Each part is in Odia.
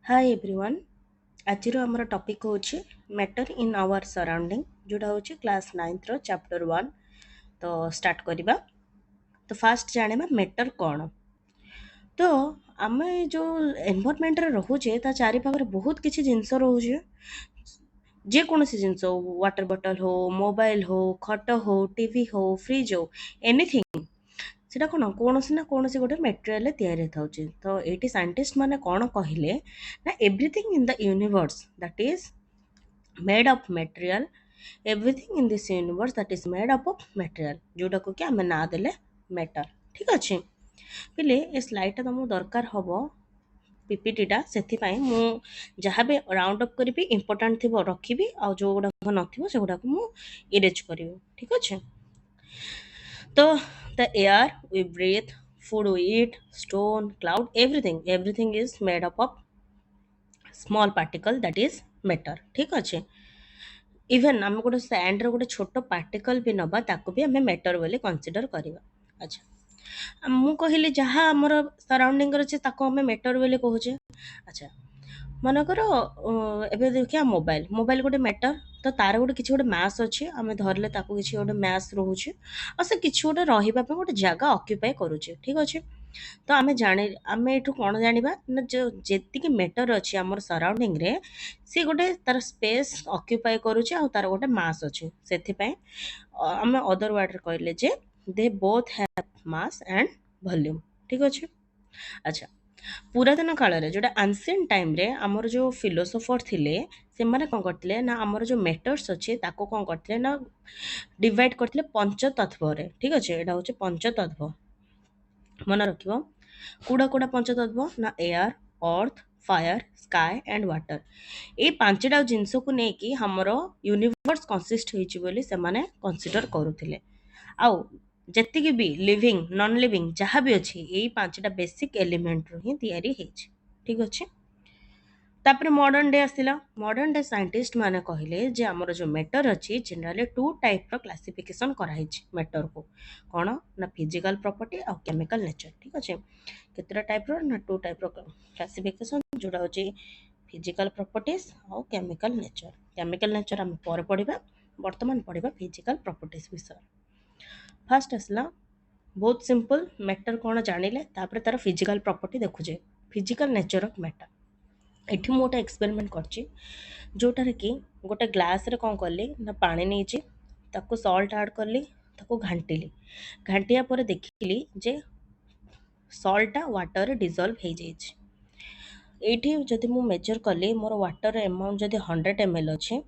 Hi everyone. आज आमर टॉपिक होची मैटर इन आवर सराउंडिंग जोटा होची क्लास 9th रो चैप्टर 1। तो स्टार्ट करिबा। तो फास्ट जानिबा मैटर कौन। तो आमे जो एनवायरनमेंट रे रहुचे ता चारि पाखरे बहुत किछि जिंस रहुचे। जे कोनोसी जिंस हो, वाटर बॉटल हो, मोबाइल हो, खट हो, टीवी हो, फ्रिज हो, एनीथिंग सेटा कोन कोनोसी ना कोनोसी गोटे मटेरियल तैयारी थाउचे। तो एटी साइंटिस्ट माने कोन कहिले ना everything in the universe that is made of material. Everything in this universe that is made up of material जोटा को कि आमे ना देले मैटर। ठीक अछि पिले ए स्लाइड ता तुमको दरकार हबो पीपीटीटा से मु जहाँ भी राउंड अप करी इंपोर्टाट थी रखी आ जो गुड़ाक नथिबो से गुड़ाक मु इरेज करी। ठीक अच्छे। तो the air we breathe, food we eat, stone, cloud, everything is made up of small particle that is matter। ठीक अच्छे। इवन आम गोटे सैंड गोटे छोट पार्टिकल भी नबा ताको भी आम मैटर बोली कनसीडर करवा। अच्छा मु कहली जहाँ आमर सराउंडिंग अच्छे ताको आम मैटर बोली कहूचे। अच्छा मनकर एबे देखिया मोबाइल मोबाइल गोटे मैटर। तो तार गोटे किसी गोटे मैस अच्छे आम धरले ताको किसी गोटे मैस रोचे और से किसी गोटे रही गोटे जगह अक्युपाए करुचे। ठीक अच्छे। तो आम जाने आम एठू कौन जाना ना जो जी मैटर अच्छी आम सराउंडिंग रे सी गोटे तार स्पेस अक्युपाए करुचे आ तार गोटे मास अच्छे से आम अदर वर्ड कहले जे they both have mass and volume. ठीक अच्छे। अच्छा पुरातन काल रे जोटा एंशिएंट टाइम रे हमर जो फिलोसोफर थिले से माने कोन करथिले ना हमर जो मेटर्स अच्छे ताको कोन करथिले ना डिवाइड करथिले पंच तत्व रे। ठीक अच्छे एटा होचे पंच तत्व मन रखिबो। कुड़ा कुड़ा पंच तत्व ना air earth fire sky and water ए पांचटा जिंस को नेकी हमर यूनिवर्स कंसिस्ट होइची बोली से माने कंसीडर करूथिले। आउ जेतिकी भी लिविंग नॉन लिविंग जहाँ भी अच्छी यही पांचटा बेसिक एलिमेंट रू ही तैयारी ହେଇଛି। ठीक अच्छे। तापर मॉडर्न डे आसिला। मॉडर्न डे साइंटिस्ट माने कहले जे हमर जो मैटर अच्छी जनरली टू टाइप रो क्लासिफिकेशन करा ହେଇଛି मैटर को कौन ना फिजिकल प्रॉपर्टी और केमिकल नेचर। ठीक अच्छे। केतरा टाइप रो ना टू टाइप रो क्लासिफिकेशन जोड़ा होची फिजिकल प्रॉपर्टीज और केमिकल नेचर। केमिकल नेचर हम पर पढ़िबा वर्तमान पढ़िबा फिजिकल प्रॉपर्टीज विषय। फास्ट आसला बहुत सिंपल मैटर कौन जानिले तापर तार फिजिकल प्रॉपर्टी देखुचे फिजिकल नेचर ऑफ मैटर। एठी मु गोटे एक्सपेरिमेंट करछि जोटार कि गोटे ग्लास रे कौन कली ना पानी नहीं ताको सॉल्ट ऐड करली ताको घांटिली घांटिया पर देखिली जे सॉल्टा वाटर रे डिजॉल्व हो जाइछि। एठी जदि मु मेजर कली मोर वाटर अमाउंट जदि 100 ml अछि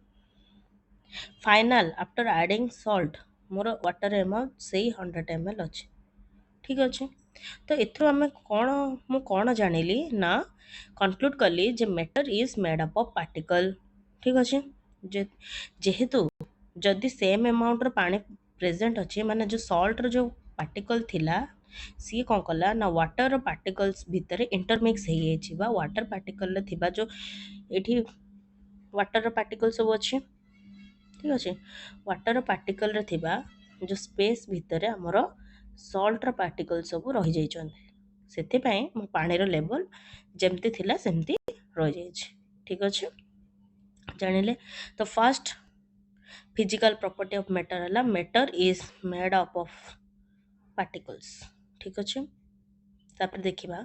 final after adding salt more water amount से 100 ml अछि। ठीक अच्छे। तो एथरो आम कौन मु कौन जानिली ना कनक्लूड कली जे matter is made up of particle. ठीक अच्छे। जे जेहेतु जदि सेम अमाउंट रो पानी प्रेजेंट अच्छे माने जो सॉल्ट रो जो पार्टिकल थिला सी कौन कला ना वाटर रो पार्टिकल्स भितर इंटरमिक्स हो जाइछि बा वाटर पार्टिकल रे थिबा जो एठी वाटर रो पार्टिकल सब अच्छे। ठीक अच्छे। वाटर पार्टिकल रे थिबा जो स्पेस भितर हमर सॉल्ट रो पार्टिकल सब रही जाइछन्ते सेथिपाई मो पानी रो लेवल जेमती थिला सेमती रही जाइछि। ठीक अच्छे जानिले। तो first physical property of matter हला matter is made up of particles. ठीक अच्छे। तापर देखिबा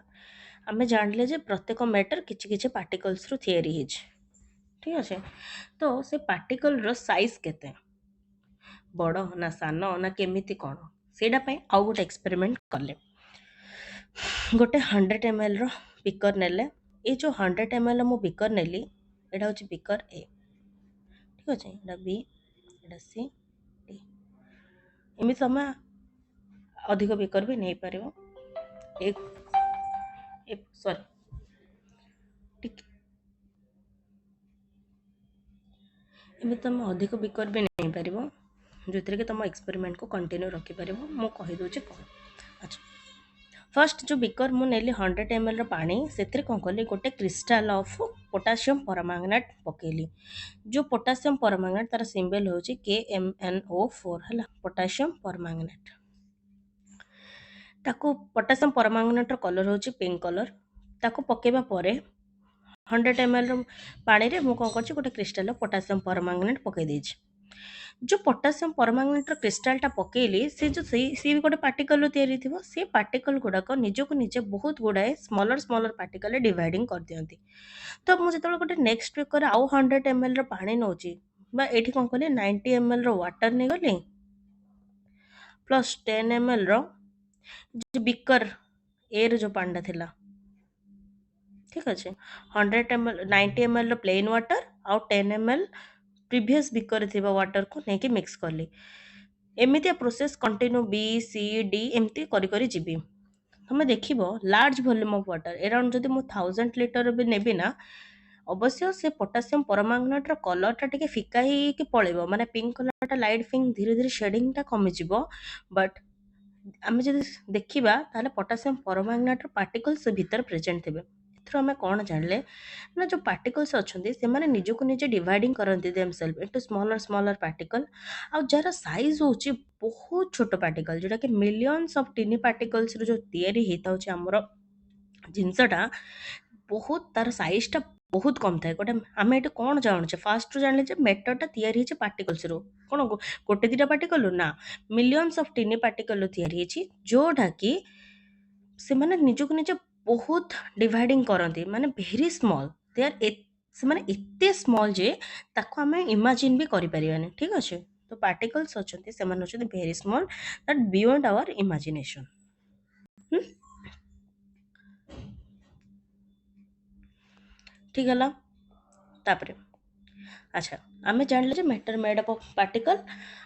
आमे जानिले जे प्रत्येक मैटर किछि किछि पार्टिकल्स रो थियरी हिज। ठीक अच्छे। तो से पार्टिकल रो साइज केते बड़ ना सान ना केमिति कौन सेटा पई आउ गोटे एक्सपेरिमेंट कले गोटे 100 ml रो बीकर नेले ए जो 100 ml मु बीकर नेली एटा होची बीकर ए। ठीक अछि एटा बी एटा सी डी एमि समय अधिक बीकर भी नहीं पारिबो एक एक सॉरी ठीक एमि तुम अधिक बीकर भी नहीं पारिबो जो कि तुम एक्सपेरिमेंट को कंटिन्यू रखी पारिबो मु कहि दोची कोन। अच्छा फर्स्ट जो बीकर मु नेली 100 ml पानी से कौन कली गोटे क्रिस्टाल ऑफ पोटासियम परमैंगनेट पकेली जो पोटासियम परमैंगनेट तार सिंबल होची KMnO4 हला पोटासियम परमैंगनेट ताको पोटासियम परमैंगनेट रो कलर होची पिंक कलर ताको पकेबा परे 100 ml ପାଣିରେ ମୁଁ କ'ଣ କରିଛି ଗୋଟେ କ୍ରିଷ୍ଟାଲର ପଟାସିୟମ୍ ପରମାଙ୍ଗନେଟ୍ ପକେଇ ଦେଇଛି। ଯେଉଁ ପଟାସିୟମ୍ ପରମାଙ୍ଗନେଟ୍ର କ୍ରିଷ୍ଟାଲଟା ପକେଇଲି ସେ ଯେଉଁ ସିଏ ବି ଗୋଟେ ପାର୍ଟିକଲରୁ ତିଆରି ଥିବ, ସେ ପାର୍ଟିକଲ ଗୁଡ଼ାକ ନିଜକୁ ନିଜେ ବହୁତ ଗୁଡ଼ାଏ ସ୍ମଲର ସ୍ମଲର ପାର୍ଟିକଲରେ ଡିଭାଇଡ଼ିଂ କରିଦିଅନ୍ତି। ତ ମୁଁ ଯେତେବେଳେ ଗୋଟେ ନେକ୍ସଟ ୱିକରେ ଆଉ 100 ml ପାଣି ନେଉଛି, ବା ଏଇଠି କ'ଣ କଲି 90 ml ୱାଟର ନେଇଗଲି ପ୍ଲସ୍ 10 ml ଯେଉଁ ବିକର ଏର ଯେଉଁ ପାଣିଟା ଥିଲା, ଠିକ୍ ଅଛି, 100 ml 90 ml ପ୍ଲେନ୍ ୱାଟର ଆଉ 10 ml ପ୍ରିଭିୟସ୍ ବିକରେ ଥିବା ୱାଟରକୁ ନେଇକି ମିକ୍ସ କଲି। ଏମିତିଆ process continue B C D ଏମିତି କରି କରି ଯିବି। ତମେ ଦେଖିବ large volume of water around ଯଦି ମୁଁ 1000 ଲିଟର ବି ନେବି ନା, ଅବଶ୍ୟ ସେ ପଟାସିୟମ୍ ପରମାଙ୍ଗନେଟ୍ର କଲର୍ଟା ଟିକେ ଫିକା ହେଇକି ପଳେଇବ, ମାନେ ପିଙ୍କ କଲର୍ଟା ଲାଇଟ୍ ପିଙ୍କ ଧୀରେ ଧୀରେ ସେଡ଼ିଂଟା କମିଯିବ। ବଟ୍ ଆମେ ଯଦି ଦେଖିବା ତାହେଲେ ପଟାସିୟମ୍ ପରମାଙ୍ଗନେଟ୍ର ପାର୍ଟିକଲ୍ସ ସେ ଭିତରେ ପ୍ରେଜେଣ୍ଟ ଥିବେ। ଏଥିରୁ ଆମେ କ'ଣ ଜାଣିଲେ ନା, ଯେଉଁ ପାର୍ଟିକଲ୍ସ ଅଛନ୍ତି ସେମାନେ ନିଜକୁ ନିଜେ ଡିଭାଇଡ଼ିଂ କରନ୍ତି ଦେମସେଲ୍ଫ ଇଣ୍ଟୁ ସ୍ମଲର ସ୍ମଲର ପାର୍ଟିକଲ, ଆଉ ଯାହାର ସାଇଜ୍ ହେଉଛି ବହୁତ ଛୋଟ ପାର୍ଟିକଲ, ଯେଉଁଟାକି ମିଲିୟନ୍ସ ଅଫ୍ ଟିନି ପାର୍ଟିକଲ୍ସରୁ ଯେଉଁ ତିଆରି ହେଇଥାଉଛି ଆମର ଜିନିଷଟା, ବହୁତ ତାର ସାଇଜ୍ଟା ବହୁତ କମ୍ ଥାଏ। ଆମେ ଏଠି କ'ଣ ଜାଣୁଛେ, ଫାଷ୍ଟରୁ ଜାଣିଲେ ଯେ ମେଟରଟା ତିଆରି ହେଇଛି ପାର୍ଟିକଲ୍ସରୁ। କ'ଣ ଗୋଟେ ଦୁଇଟା ପାର୍ଟିକଲରୁ ନା, ମିଲିୟନ୍ସ ଅଫ୍ ଟିନି ପାର୍ଟିକଲରୁ ତିଆରି ହେଇଛି, ଯେଉଁଟାକି ସେମାନେ ନିଜକୁ ନିଜେ ବହୁତ ଡିଭାଇଡ଼ିଂ କରନ୍ତି, ମାନେ ଭେରି ସ୍ମଲ୍। ସେମାନେ ଏତେ ସ୍ମଲ୍ ଯେ ତାକୁ ଆମେ ଇମାଜିନ୍ ବି କରିପାରିବାନି, ଠିକ୍ ଅଛି। ତ ପାର୍ଟିକଲ୍ସ ଅଛନ୍ତି ସେମାନେ ହେଉଛନ୍ତି very small, that beyond our imagination. ଠିକ୍ ହେଲା। ତାପରେ ଆଚ୍ଛା, ଆମେ ଜାଣିଲେ ଯେ ମ୍ୟାଟର ମେଡ୍ ଅଫ୍ ପାର୍ଟିକଲ,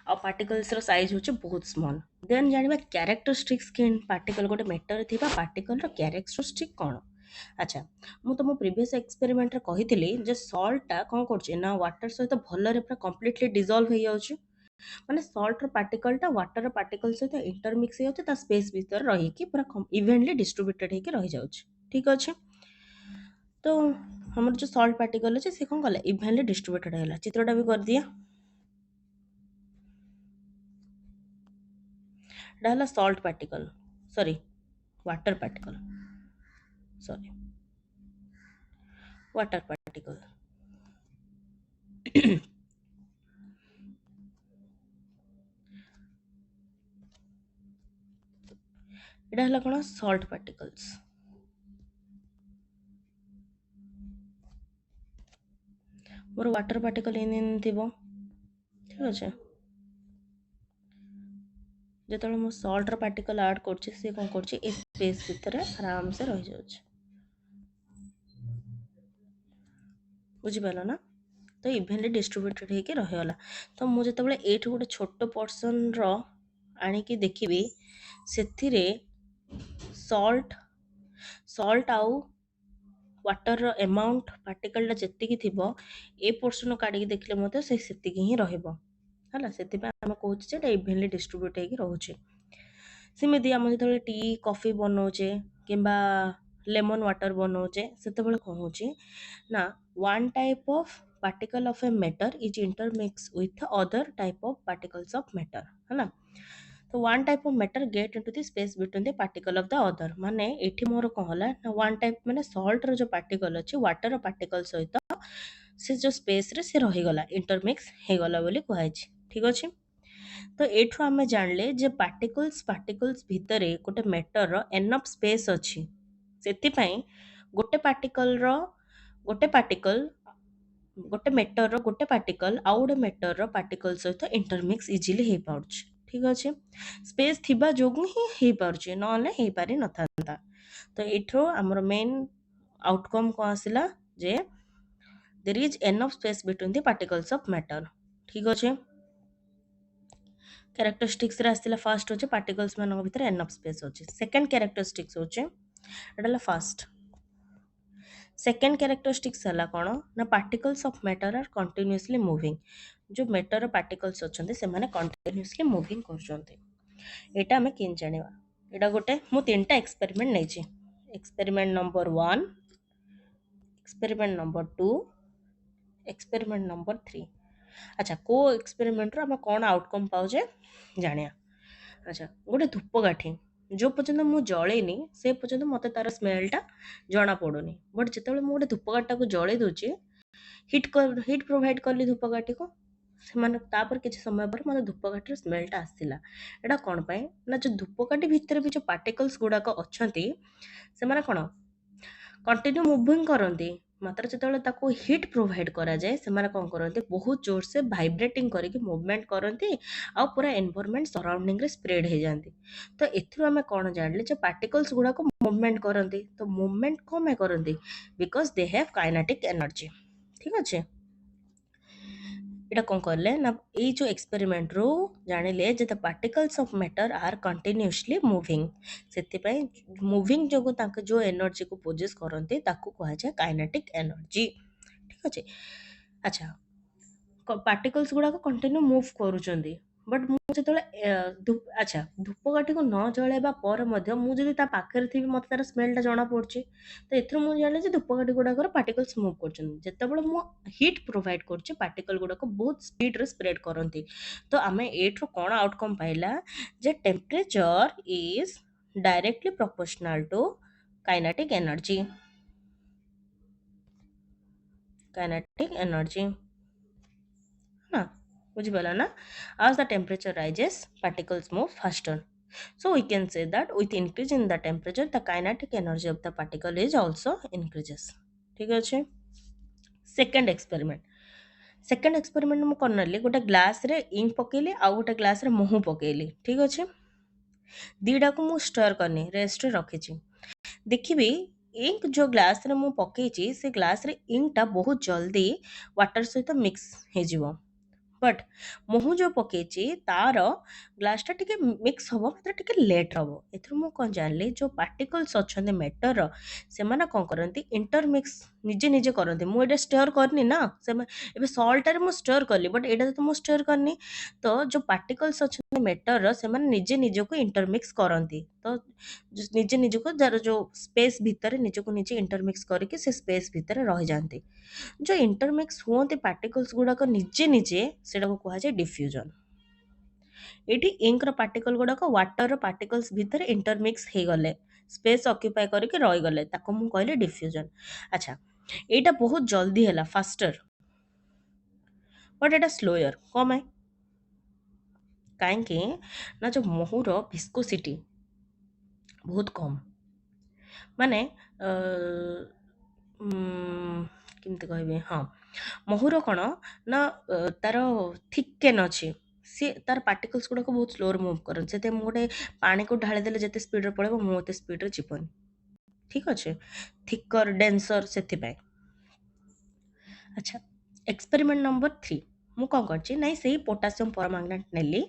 ଆଉ ପାର୍ଟିକଲ୍ସର ସାଇଜ୍ ହେଉଛି ବହୁତ ସ୍ମଲ୍। ଦେନ୍ ଜାଣିବା କ୍ୟାରେକ୍ଟରିଷ୍ଟିକ୍ସ କିନ୍ ପାର୍ଟିକଲ, ଗୋଟେ ମ୍ୟାଟରରେ ଥିବା ପାର୍ଟିକଲର କ୍ୟାରେକ୍ଟରିଷ୍ଟିକ୍ କ'ଣ। ଆଚ୍ଛା, ମୁଁ ତୁମ ପ୍ରିଭିୟସ୍ ଏକ୍ସପେରିମେଣ୍ଟରେ କହିଥିଲି ଯେ ସଲ୍ଟଟା କ'ଣ କରୁଛି ନା ୱାଟର ସହିତ ଭଲରେ ପୁରା କମ୍ପ୍ଲିଟଲି ଡିଜଲ୍ଭ ହେଇଯାଉଛି, ମାନେ ସଲ୍ଟର ପାର୍ଟିକଲଟା ୱାଟର ପାର୍ଟିକଲ ସହିତ ଇଣ୍ଟରମିକ୍ସ ହେଇଯାଉଛି, ତା ସ୍ପେସ୍ ଭିତରେ ରହିକି ପୁରା ଇଭେଣ୍ଟଲି ଡିଷ୍ଟ୍ରିବ୍ୟୁଟେଡ୍ ହେଇକି ରହିଯାଉଛି, ଠିକ୍ ଅଛି। ତ ଆମର ଯେଉଁ ସଲ୍ଟ ପାର୍ଟିକଲ ଅଛି ସେ କ'ଣ କଲା, ଇଭେଣ୍ଟଲି ଡିଷ୍ଟ୍ରିବ୍ୟୁଟେଡ୍ ହେଲା। ଚିତ୍ରଟା ବି କରିଦିଆ। ଏଇଟା ହେଲା ସଲ୍ଟ ପାର୍ଟିକଲ, ସରି ୱାଟର ପାର୍ଟିକଲ, ସରି ୱାଟର ପାର୍ଟିକଲ। ଏଇଟା ହେଲା କ'ଣ, ସଲ୍ଟ ପାର୍ଟିକଲ୍ସ। ମୋର ୱାଟର ପାର୍ଟିକଲ ଏମିତି ଥିବ, ଠିକ୍ ଅଛି। ଯେତେବେଳେ ମୁଁ ସଲ୍ଟର ପାର୍ଟିକଲ ଆଡ଼୍ କରୁଛି, ସେ କ'ଣ କରୁଛି, ଏ ସ୍ପେସ୍ ଭିତରେ ଆରାମସେ ରହିଯାଉଛି, ବୁଝିପାରିଲ ନା। ତ ଇଭେଣ୍ଟଲି ଡିଷ୍ଟ୍ରିବ୍ୟୁଟେଡ୍ ହେଇକି ରହିଗଲା। ତ ମୁଁ ଯେତେବେଳେ ଏଇଠୁ ଗୋଟେ ଛୋଟ ପର୍ସନର ଆଣିକି ଦେଖିବି, ସେଥିରେ ସଲ୍ଟ ଆଉ ୱାଟରର ଏମାଉଣ୍ଟ ପାର୍ଟିକଲଟା ଯେତିକି ଥିବ, ଏ ପୋର୍ସନ କାଢ଼ିକି ଦେଖିଲେ ମଧ୍ୟ ସେ ସେତିକି ହିଁ ରହିବ, ହେଲା। ସେଥିପାଇଁ ଆମେ କହୁଛେ ଯେ ଏଇଟା ଇଭେଣ୍ଟଲି ଡିଷ୍ଟ୍ରିବ୍ୟୁଟ୍ ହେଇକି ରହୁଛି। ସେମିତି ଆମେ ଯେତେବେଳେ ଟି କଫି ବନାଉଛେ କିମ୍ବା ଲେମନ୍ ୱାଟର ବନାଉଛେ, ସେତେବେଳେ କ'ଣ ହେଉଛି ନା, one type of particle of a matter is intermix with other type of particles of matter, ହେଲା। ତ one type of matter get into the space between the particle of the other, ମାନେ ଏଠି ମୋର କ'ଣ ହେଲା ନା, ୱାନ୍ ଟାଇପ୍ ମାନେ ସଲ୍ଟର ଯେଉଁ ପାର୍ଟିକଲ ଅଛି ୱାଟର ପାର୍ଟିକଲ ସହିତ ସେ ଯେଉଁ ସ୍ପେସ୍ରେ ସେ ରହିଗଲା, ଇଣ୍ଟରମିକ୍ସ ହେଇଗଲା ବୋଲି କୁହାଯାଇଛି, ଠିକ୍ ଅଛି। ତ ଏଇଠୁ ଆମେ ଜାଣିଲେ ଯେ ପାର୍ଟିକଲ୍ସ ଭିତରେ ଗୋଟେ ମ୍ୟାଟରର ଏନଫ୍ ସ୍ପେସ୍ ଅଛି, ସେଥିପାଇଁ ଗୋଟେ ମ୍ୟାଟରର ଗୋଟେ ପାର୍ଟିକଲ ଆଉ ଗୋଟେ ମ୍ୟାଟରର ପାର୍ଟିକଲ ସହିତ ଇଣ୍ଟରମିକ୍ସ ଇଜିଲି ହେଇପାରୁଛି, ଠିକ୍ ଅଛି। ସ୍ପେସ୍ ଥିବା ଯୋଗୁଁ ହିଁ ହେଇପାରୁଛି, ନହେଲେ ହେଇପାରିନଥାନ୍ତା। ତ ଏଇଠୁ ଆମର ମେନ୍ ଆଉଟକମ୍ କ'ଣ ଆସିଲା, ଯେ there is enough space between the particles of matter, ଠିକ୍ ଅଛି। କ୍ୟାରେକ୍ଟରିଷ୍ଟିକ୍ସରେ ଆସିଥିଲା ଫାଷ୍ଟ ହେଉଛି ପାର୍ଟିକଲ୍ସ ମାନଙ୍କ ଭିତରେ ଏନଫ୍ ସ୍ପେସ୍ ଅଛି। ସେକେଣ୍ଡ କ୍ୟାରେକ୍ଟରିଷ୍ଟିକ୍ସ ହେଉଛି, ଏଇଟା ହେଲା ଫାଷ୍ଟ। ସେକେଣ୍ଡ କ୍ୟାରେକ୍ଟରିଷ୍ଟିକ୍ସ ହେଲା କ'ଣ ନା, particles of matter are continuously moving. ଯେଉଁ ମ୍ୟାଟର ପାର୍ଟିକଲ୍ସ ଅଛନ୍ତି ସେମାନେ କଣ୍ଟିନ୍ୟୁଅସଲି ମୁଭିଂ କରୁଛନ୍ତି। ଏଇଟା ଆମେ କେମିତି ଜାଣିବା, ଏଇଟା ଗୋଟେ ମୁଁ 3ଟା ଏକ୍ସପେରିମେଣ୍ଟ ନେଇଛି। Experiment number 1, experiment number 2, experiment number 3। ଆଚ୍ଛା, କେଉଁ ଏକ୍ସପେରିମେଣ୍ଟରୁ ଆମେ କ'ଣ ଆଉଟକମ୍ ପାଉଛେ ଜାଣିବା। ଆଚ୍ଛା, ଗୋଟେ ଧୂପକାଠି जो पर्यंत मु जळेनी से पर्यंत मते तार स्मेलटा जଣା पड़ुनी। बट जेतेବେଳେ ମୁଁ ଗୋଟେ ଧୂପକାଠିଟାକୁ ଜଳେଇ ଦଉଛି, ହିଟ୍ ପ୍ରୋଭାଇଡ୍ କଲି ଧୂପକାଠିକୁ, ସେମାନେ ତାପରେ କିଛି ସମୟ ପରେ ମୋତେ ଧୂପକାଠିର ସ୍ମେଲଟା ଆସିଲା। ଏଇଟା କ'ଣ ପାଇଁ ନା, ଯୋଉ ଧୂପକାଠି ଭିତରେ ବି ଯୋଉ ପାର୍ଟିକଲ୍ସ ଗୁଡ଼ାକ ଅଛନ୍ତି, ସେମାନେ କ'ଣ କଣ୍ଟିନ୍ୟୁ ମୁଭିଂ କରନ୍ତି। ମାତ୍ର ଯେତେବେଳେ ତାକୁ ହିଟ୍ ପ୍ରୋଭାଇଡ୍ କରାଯାଏ, ସେମାନେ କ'ଣ କରନ୍ତି, ବହୁତ ଜୋରସେ ଭାଇବ୍ରେଟିଂ କରିକି ମୁଭମେଣ୍ଟ କରନ୍ତି ଆଉ ପୁରା ଏନଭାୟରମେଣ୍ଟ ସରାଉଣ୍ଡିଂରେ ସ୍ପ୍ରେଡ୍ ହେଇଯାଆନ୍ତି। ତ ଏଥିରୁ ଆମେ କ'ଣ ଜାଣିଲେ ଯେ ପାର୍ଟିକଲ୍ସ ଗୁଡ଼ାକ ମୁଭମେଣ୍ଟ କରନ୍ତି। ତ ମୁଭମେଣ୍ଟ କ'ଣ ପାଇଁ କରନ୍ତି? Because they have kinetic energy. ଠିକ୍ ଅଛି। ଏଇଟା କ'ଣ କଲେ ନା, ଏଇ ଯୋଉ ଏକ୍ସପେରିମେଣ୍ଟରୁ ଜାଣିଲେ ଯେ the particles of matter are continuously moving. ସେଥିପାଇଁ ମୁଭିଂ ଯୋଗୁଁ ତାଙ୍କ ଯୋଉ ଏନର୍ଜିକୁ ପୋଜେସ୍ କରନ୍ତି ତାକୁ କୁହାଯାଏ କାଇନେଟିକ୍ ଏନର୍ଜି। ଠିକ୍ ଅଛି। ଆଚ୍ଛା, ପାର୍ଟିକଲ୍ସ ଗୁଡ଼ାକ କଣ୍ଟିନ୍ୟୁ ମୁଭ୍ କରୁଛନ୍ତି। ବଟ୍ ମୁଁ ଯେତେବେଳେ ଆଚ୍ଛା, ଧୂପକାଠିକୁ ନ ଜଳାଇବା ପରେ ମଧ୍ୟ ମୁଁ ଯଦି ତା ପାଖରେ ଥିବି ମୋତେ ତାର ସ୍ମେଲଟା ଜଣାପଡ଼ୁଛି। ତ ଏଥିରୁ ମୁଁ ଜାଣିଲି ଯେ ଧୂପକାଠି ଗୁଡ଼ାକର ପାର୍ଟିକଲ୍ସ ମୁଭ୍ କରୁଛନ୍ତି। ଯେତେବେଳେ ମୁଁ ହିଟ୍ ପ୍ରୋଭାଇଡ୍ କରୁଛି, ପାର୍ଟିକଲ୍ ଗୁଡ଼ାକ ବହୁତ ସ୍ପିଡ୍ରେ ସ୍ପ୍ରେଡ୍ କରନ୍ତି। ତ ଆମେ ଏଇଠୁ କ'ଣ ଆଉଟକମ୍ ପାଇଲା ଯେ temperature is directly proportional to kinetic energy. Kinetic energy ନା, ବୁଝିପାରିଲ ନା? As the temperature rises, particles move faster. So we can say that with increase in the temperature, the kinetic energy of the particle is also increases. ठीक ଅଛି। Second experiment. ସେକେଣ୍ଡ ଏକ୍ସପେରିମେଣ୍ଟ ମୁଁ କ'ଣ ନେଲି, ଗୋଟେ ଗ୍ଲାସରେ ଇଙ୍କ ପକେଇଲି ଆଉ ଗୋଟେ ଗ୍ଲାସରେ ମହୁ ପକେଇଲି। ଠିକ୍ ଅଛି। ଦୁଇଟାକୁ ମୁଁ ଷ୍ଟର୍ କରିନି, ରେଷ୍ଟରେ ରଖିଛି। ଦେଖିବି ଇଙ୍କ ଯୋଉ ଗ୍ଲାସରେ ମୁଁ ପକେଇଛି, ସେ ଗ୍ଲାସରେ ଇଙ୍କଟା ବହୁତ ଜଲ୍ଦି ୱାଟର ସହିତ ମିକ୍ସ ହେଇଯିବ। ବଟ୍ ମହୁ ଯୋଉ ପକେଇଛି ତାର ଗ୍ଲାସଟା ଟିକେ ମିକ୍ସ ହବ, ମାତ୍ର ଟିକେ ଲେଟ୍ ହବ। ଏଥିରୁ ମୁଁ କ'ଣ ଜାଣିଲି, ଯୋଉ ପାର୍ଟିକଲ୍ସ ଅଛନ୍ତି ମ୍ୟାଟରର, ସେମାନେ କ'ଣ କରନ୍ତି, ଇଣ୍ଟରମିକ୍ସ ନିଜେ ନିଜେ କରନ୍ତି। ମୁଁ ଏଇଟା ଷ୍ଟର୍ କରିନି ନା, ଏବେ ସଲ୍ଟଟାରେ ମୁଁ ଷ୍ଟର୍ କଲି, ବଟ୍ ଏଇଟା ତ ମୁଁ ଷ୍ଟର୍ କରିନି। ତ ଯୋଉ ପାର୍ଟିକଲ୍ସ ଅଛନ୍ତି ମ୍ୟାଟରର, ସେମାନେ ନିଜେ ନିଜକୁ ଇଣ୍ଟରମିକ୍ସ କରନ୍ତି। ତ ନିଜେ ନିଜକୁ ଯାର ଯୋଉ ସ୍ପେସ୍ ଭିତରେ ନିଜକୁ ନିଜେ ଇଣ୍ଟରମିକ୍ସ କରିକି ସେ ସ୍ପେସ୍ ଭିତରେ ରହିଯାଆନ୍ତି। ଯୋଉ ଇଣ୍ଟରମିକ୍ସ ହୁଅନ୍ତି ପାର୍ଟିକଲ୍ସ ଗୁଡ଼ାକ ନିଜେ ନିଜେ, ସେଟାକୁ କୁହାଯାଏ ଡିଫ୍ୟୁଜନ। ଏଇଠି ଇଙ୍କର ପାର୍ଟିକଲ ଗୁଡ଼ାକ ୱାଟରର ପାର୍ଟିକଲ୍ସ ଭିତରେ ଇଣ୍ଟରମିକ୍ସ ହେଇଗଲେ, ସ୍ପେସ୍ ଅକ୍ୟୁପାଏ କରିକି ରହିଗଲେ, ତାକୁ ମୁଁ କହିଲି ଡିଫ୍ୟୁଜନ। ଆଚ୍ଛା, ଏଇଟା ବହୁତ ଜଲ୍ଦି ହେଲା, ଫାଷ୍ଟର, ବଟ୍ ଏଇଟା ସ୍ଲୋୟର। କ'ଣ ପାଇଁ? କାହିଁକି ନା ଯୋଉ ମହୁର ଭିସ୍କୋସିଟି ବହୁତ କମ୍। ମାନେ କେମିତି କହିବି, ହଁ, ମହୁର କ'ଣ ନା ତାର ଥିକେନ୍ ଅଛି, ସିଏ ତାର ପାର୍ଟିକଲ୍ସ ଗୁଡ଼ାକ ବହୁତ ସ୍ଲୋରେ ମୁଭ୍ କରନ୍ତି। ସେଥିପାଇଁ ମୁଁ ଗୋଟେ ପାଣିକୁ ଢାଳିଦେଲେ ଯେତେ ସ୍ପିଡ଼ରେ ପଳେଇବ, ମୁଁ ଏତେ ସ୍ପିଡ଼ରେ ଯିବନି। ଠିକ୍ ଅଛି। ଥିକର, ଡେନ୍ସର, ସେଥିପାଇଁ। ଆଚ୍ଛା, ଏକ୍ସପେରିମେଣ୍ଟ ନମ୍ବର 3 ମୁଁ କ'ଣ କରିଛି, ନାଇଁ ସେଇ ପୋଟାସିୟମ୍ ପରମାଙ୍ଗନେଟ୍ ନେଲି,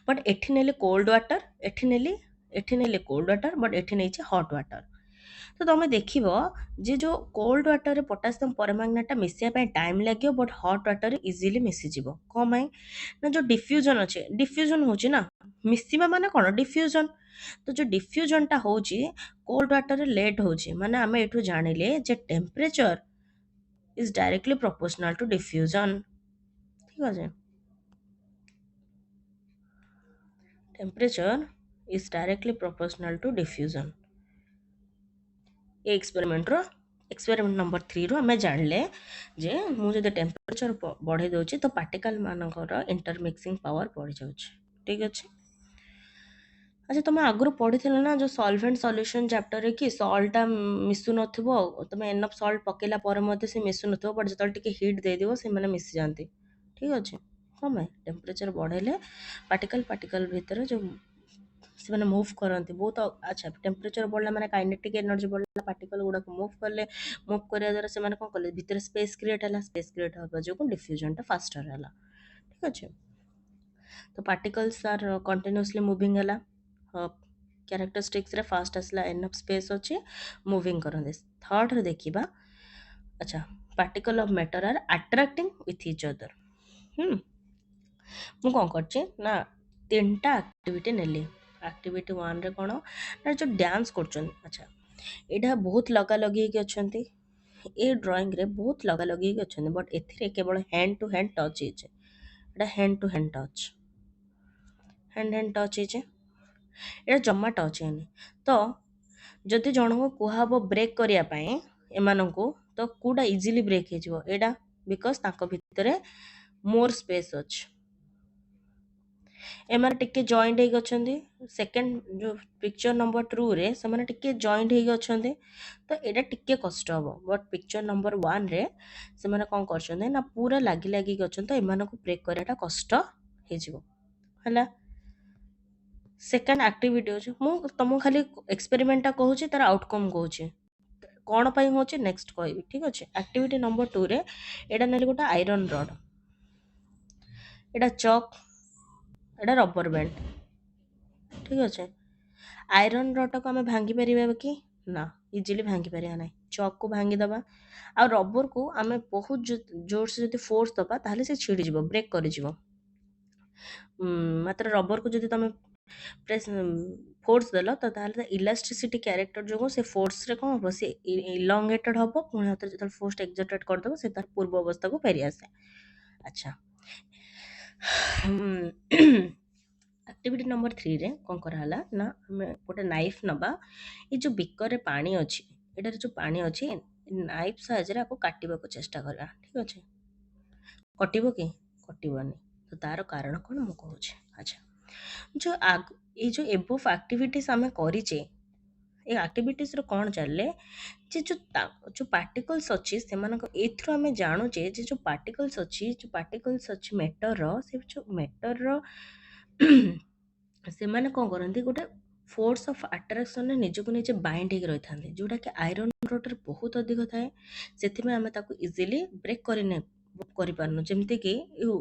ବଟ୍ ଏଠି ନେଲି କୋଲ୍ଡ ୱାଟର, ଏଠି ନେଲି କୋଲ୍ଡ ୱାଟର, ବଟ୍ ଏଠି ନେଇଛି ହଟ୍ ୱାଟର। ତ ତମେ ଦେଖିବ ଯେ ଯୋଉ କୋଲ୍ଡ ୱାଟରରେ ପୋଟାସିୟମ୍ ପରମାଙ୍ଗନେଟ୍ଟା ମିଶିବା ପାଇଁ ଟାଇମ୍ ଲାଗିବ, ବଟ୍ ହଟ୍ ୱାଟରରେ ଇଜିଲି ମିଶିଯିବ। କ'ଣ ପାଇଁ? ନା ଯୋଉ ଡିଫ୍ୟୁଜନ ଅଛି, ଡିଫ୍ୟୁଜନ ହେଉଛି ନା, ମିଶିବା ମାନେ କ'ଣ, ଡିଫ୍ୟୁଜନ। ତ ଯୋଉ ଡିଫ୍ୟୁଜନଟା ହେଉଛି କୋଲ୍ଡ ୱାଟରରେ ଲେଟ୍ ହେଉଛି, ମାନେ ଆମେ ଏଠୁ ଜାଣିଲେ ଯେ temperature is directly proportional to diffusion. ଠିକ୍ ଅଛି। Temperature is directly proportional to diffusion. ଏ ଏକ୍ସପେରିମେଣ୍ଟ ନମ୍ବର 3ରୁ ଆମେ ଜାଣିଲେ ଯେ ମୁଁ ଯଦି ଟେମ୍ପରେଚର ବଢ଼େଇ ଦେଉଛି ତ ପାର୍ଟିକଲ ମାନଙ୍କର ଇଣ୍ଟରମିକ୍ସିଂ ପାୱାର ବଢ଼ିଯାଉଛି। ଠିକ୍ ଅଛି। ଆଚ୍ଛା, ତୁମେ ଆଗରୁ ପଢ଼ିଥିଲ ନା ଯୋଉ ସଲଭେଣ୍ଟ ସଲ୍ୟୁସନ୍ ଚାପ୍ଟରରେ, କି ସଲ୍ଟଟା ମିଶୁନଥିବ, ତୁମେ ଏନଫ୍ ସଲ୍ଟ ପକେଇଲା ପରେ ମଧ୍ୟ ସେ ମିଶୁନଥିବ, ବଟ୍ ଯେତେବେଳେ ଟିକେ ହିଟ୍ ଦେଇଦେବ ସେମାନେ ମିଶିଯାଆନ୍ତି। ଠିକ୍ ଅଛି। କ'ଣ ପାଇଁ? ଟେମ୍ପରେଚର ବଢ଼େଇଲେ ପାର୍ଟିକଲ ଭିତରେ ଯୋଉ ସେମାନେ ମୁଭ୍ କରନ୍ତି ବହୁତ। ଆଚ୍ଛା, ଟେମ୍ପରେଚର ବଢ଼ିଲା ମାନେ କାଇନେଟିକ୍ ଏନର୍ଜି ବଢ଼ିଲା, ପାର୍ଟିକଲ ଗୁଡ଼ାକ ମୁଭ୍ କଲେ, ମୁଭ୍ କରିବା ଦ୍ୱାରା ସେମାନେ କ'ଣ କଲେ, ଭିତରେ ସ୍ପେସ୍ କ୍ରିଏଟ୍ ହେଲା, ସ୍ପେସ୍ କ୍ରିଏଟ୍ ହେବା ଯୋଗୁଁ ଡିଫ୍ୟୁଜନଟା ଫାଷ୍ଟର ହେଲା। ଠିକ୍ ଅଛି। ତ ପାର୍ଟିକଲ୍ସ ଆର୍ କଣ୍ଟିନ୍ୟୁଅସଲି ମୁଭିଂ ହେଲା। କ୍ୟାରେକ୍ଟରିଷ୍ଟିକ୍ସରେ ଫାଷ୍ଟ ଆସିଲା ଏନଫ୍ ସ୍ପେସ୍ ଅଛି, ମୁଭିଂ କରନ୍ତି। ଥର୍ଡ଼ରେ ଦେଖିବା, ଆଚ୍ଛା, particle of matter are attracting with each other. ମୁଁ କ'ଣ କରିଛି ନା, 3ଟା ଆକ୍ଟିଭିଟି ନେଲି। ଆକ୍ଟିଭିଟି 1ରେ କ'ଣ ନା, ଯୋଉ ଡ୍ୟାନ୍ସ କରୁଛନ୍ତି। ଆଚ୍ଛା, ଏଇଟା ବହୁତ ଲଗାଲଗି ହେଇକି ଅଛନ୍ତି, ଏ ଡ୍ରଇଂରେ ବହୁତ ଲଗାଲଗି ହେଇକି ଅଛନ୍ତି, ବଟ୍ ଏଥିରେ କେବଳ ହ୍ୟାଣ୍ଡ ଟୁ ହ୍ୟାଣ୍ଡ ଟଚ୍ ହେଇଛି। ଏଇଟା ହ୍ୟାଣ୍ଡ ଟୁ ହ୍ୟାଣ୍ଡ ଟଚ୍ ହେଇଛି। ଏଇଟା ଜମା ଟଚ୍ ହେଇନି। ତ ଯଦି ଜଣଙ୍କୁ କୁହାହବ ବ୍ରେକ୍ କରିବା ପାଇଁ ଏମାନଙ୍କୁ, ତ କୋଉଟା ଇଜିଲି ବ୍ରେକ୍ ହେଇଯିବ? ଏଇଟା, ବିକଜ ତାଙ୍କ ଭିତରେ ମୋର୍ ସ୍ପେସ୍ ଅଛି। ଏମାନେ ଟିକେ ଜଏଣ୍ଟ ହେଇକି ଅଛନ୍ତି। ସେକେଣ୍ଡ ଯୋଉ ପିକ୍ଚର ନମ୍ବର 2ରେ ସେମାନେ ଟିକେ ଜଏଣ୍ଟ ହେଇକି ଅଛନ୍ତି, ତ ଏଇଟା ଟିକେ କଷ୍ଟ ହବ। ବଟ୍ ପିକ୍ଚର ନମ୍ବର 1ରେ ସେମାନେ କ'ଣ କରୁଛନ୍ତି ନା ପୁରା ଲାଗି ଲାଗିକି ଅଛନ୍ତି, ତ ଏମାନଙ୍କୁ ବ୍ରେକ୍ କରିବାଟା କଷ୍ଟ ହେଇଯିବ। ହେଲା, ସେକେଣ୍ଡ ଆକ୍ଟିଭିଟି ହେଉଛି, ମୁଁ ତମକୁ ଖାଲି ଏକ୍ସପେରିମେଣ୍ଟଟା କହୁଛି, ତାର ଆଉଟକମ୍ କହୁଛି କ'ଣ ପାଇଁ ହେଉଛି ନେକ୍ସଟ କହିବି, ଠିକ୍ ଅଛି। ଆକ୍ଟିଭିଟି ନମ୍ବର 2ରେ ଏଇଟା ନେଲେ ଗୋଟେ ଆଇରନ୍ ରଡ୍, ଏଇଟା ଚକ୍, ଏଇଟା ରବର ବ୍ୟାଣ୍ଡ, ଠିକ୍ ଅଛି। ଆଇରନ୍ ରଡ୍ଟାକୁ ଆମେ ଭାଙ୍ଗି ପାରିବା କି? ନା, ଇଜିଲି ଭାଙ୍ଗି ପାରିବା ନାହିଁ। ଚକ୍କୁ ଭାଙ୍ଗିଦେବା, ଆଉ ରବରକୁ ଆମେ ବହୁତ ଜୋରସେ ଯଦି ଫୋର୍ସ ଦେବା ତାହେଲେ ସେ ଛିଡ଼ିଯିବ, ବ୍ରେକ୍ କରିଯିବ। ମାତ୍ର ରବରକୁ ଯଦି ତମେ ପ୍ରେସ୍ ଫୋର୍ସ ଦେଲ, ତ ତାହେଲେ ଇଲାଷ୍ଟିସିଟି କ୍ୟାରେକ୍ଟର ଯୋଗୁଁ ସେ ଫୋର୍ସରେ କ'ଣ ହେବ, ସେ ଇଲଙ୍ଗେଟେଡ୍ ହେବ, ପୁଣି ହାତରେ ଯେତେବେଳେ ଫୋର୍ସ ଏକ୍ସର୍ଟେଡ୍ କରିଦେବ ସେ ତାର ପୂର୍ବ ଅବସ୍ଥାକୁ ଫେରିଆସେ। ଆଚ୍ଛା, ଆକ୍ଟିଭିଟି ନମ୍ବର 3ରେ କ'ଣ କରାହେଲା ନା ଆମେ ଗୋଟେ ନାଇଫ୍ ନେବା, ଏ ଯେଉଁ ବେକରେ ପାଣି ଅଛି, ଏଟାରେ ଯେଉଁ ପାଣି ଅଛି, ନାଇଫ୍ ସାହାଯ୍ୟରେ ଆକୁ କାଟିବାକୁ ଚେଷ୍ଟା କରିବା, ଠିକ୍ ଅଛି। କଟିବ କି? କଟିବନି। ତ ତାର କାରଣ କ'ଣ ମୁଁ କହୁଛି। ଆଚ୍ଛା, ଯେଉଁ ଏଇ ଯେଉଁ ଏବୋଭ୍ ଆକ୍ଟିଭିଟିସ୍ ଆମେ କରିଛେ, ଏ ଆକ୍ଟିଭିଟିସ୍ର କ'ଣ ଜାଣିଲେ ଯେ ଯେଉଁ ପାର୍ଟିକଲ୍ସ ଅଛି ସେମାନଙ୍କ, ଏଇଥିରୁ ଆମେ ଜାଣୁଛେ ଯେ ଯେଉଁ ପାର୍ଟିକଲ୍ସ ଅଛି ମ୍ୟାଟରର, ସେ ଯେଉଁ ମ୍ୟାଟରର ସେମାନେ କ'ଣ କରନ୍ତି, ଗୋଟେ ଫୋର୍ସ ଅଫ୍ ଆଟ୍ରାକ୍ସନରେ ନିଜକୁ ନିଜେ ବାଇଣ୍ଡ ହେଇକି ରହିଥାନ୍ତି, ଯେଉଁଟାକି ଆଇରନ୍ ରଡ୍ରେ ବହୁତ ଅଧିକ ଥାଏ। ସେଥିପାଇଁ ଆମେ ତାକୁ ଇଜିଲି ବ୍ରେକ୍ କରିପାରୁନୁ। ଯେମିତିକି ଯେଉଁ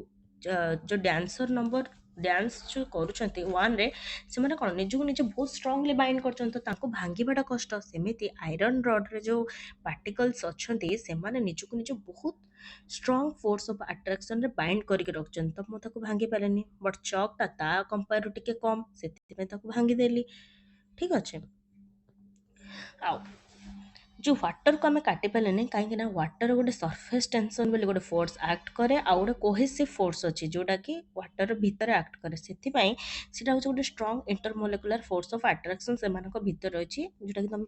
ଡ୍ୟାନ୍ସ ଯେଉଁ କରୁଛନ୍ତି 1ରେ, ସେମାନେ କ'ଣ ନିଜକୁ ନିଜେ ବହୁତ ଷ୍ଟ୍ରଙ୍ଗଲି ବାଇଣ୍ଡ କରୁଛନ୍ତି, ତ ତାଙ୍କୁ ଭାଙ୍ଗିବାଟା କଷ୍ଟ। ସେମିତି ଆଇରନ୍ ରଡ୍ରେ ଯେଉଁ ପାର୍ଟିକଲ୍ସ ଅଛନ୍ତି ସେମାନେ ନିଜକୁ ନିଜେ ବହୁତ ଷ୍ଟ୍ରଙ୍ଗ ଫୋର୍ସ ଅଫ୍ ଆଟ୍ରାକ୍ସନରେ ବାଇଣ୍ଡ କରିକି ରଖୁଛନ୍ତି, ତ ମୁଁ ତାକୁ ଭାଙ୍ଗି ପାରେନି। ବଟ୍ ଚକ୍ଟା ତା କମ୍ପେୟାରରୁ ଟିକେ କମ୍, ସେଥିପାଇଁ ତାକୁ ଭାଙ୍ଗିଦେଲି, ଠିକ୍ ଅଛି। ଆଉ ଯେଉଁ ୱାଟରକୁ ଆମେ କାଟି ପାରିଲେନି, କାହିଁକି ନା ୱାଟର ଗୋଟେ ସର୍ଫେସ୍ ଟେନସନ୍ ବୋଲି ଗୋଟେ ଫୋର୍ସ ଆକ୍ଟ କରେ, ଆଉ ଗୋଟେ କୋହେସିଭ୍ ଫୋର୍ସ ଅଛି ଯେଉଁଟାକି ୱାଟର ଭିତରେ ଆକ୍ଟ କରେ। ସେଥିପାଇଁ ସେଇଟା ହେଉଛି ଗୋଟେ ଷ୍ଟ୍ରଙ୍ଗ ଇଣ୍ଟରମୋଲେକୁଲାର ଫୋର୍ସ ଅଫ୍ ଆଟ୍ରାକ୍ସନ୍ ସେମାନଙ୍କ ଭିତରେ ରହିଛି, ଯେଉଁଟାକି ତମେ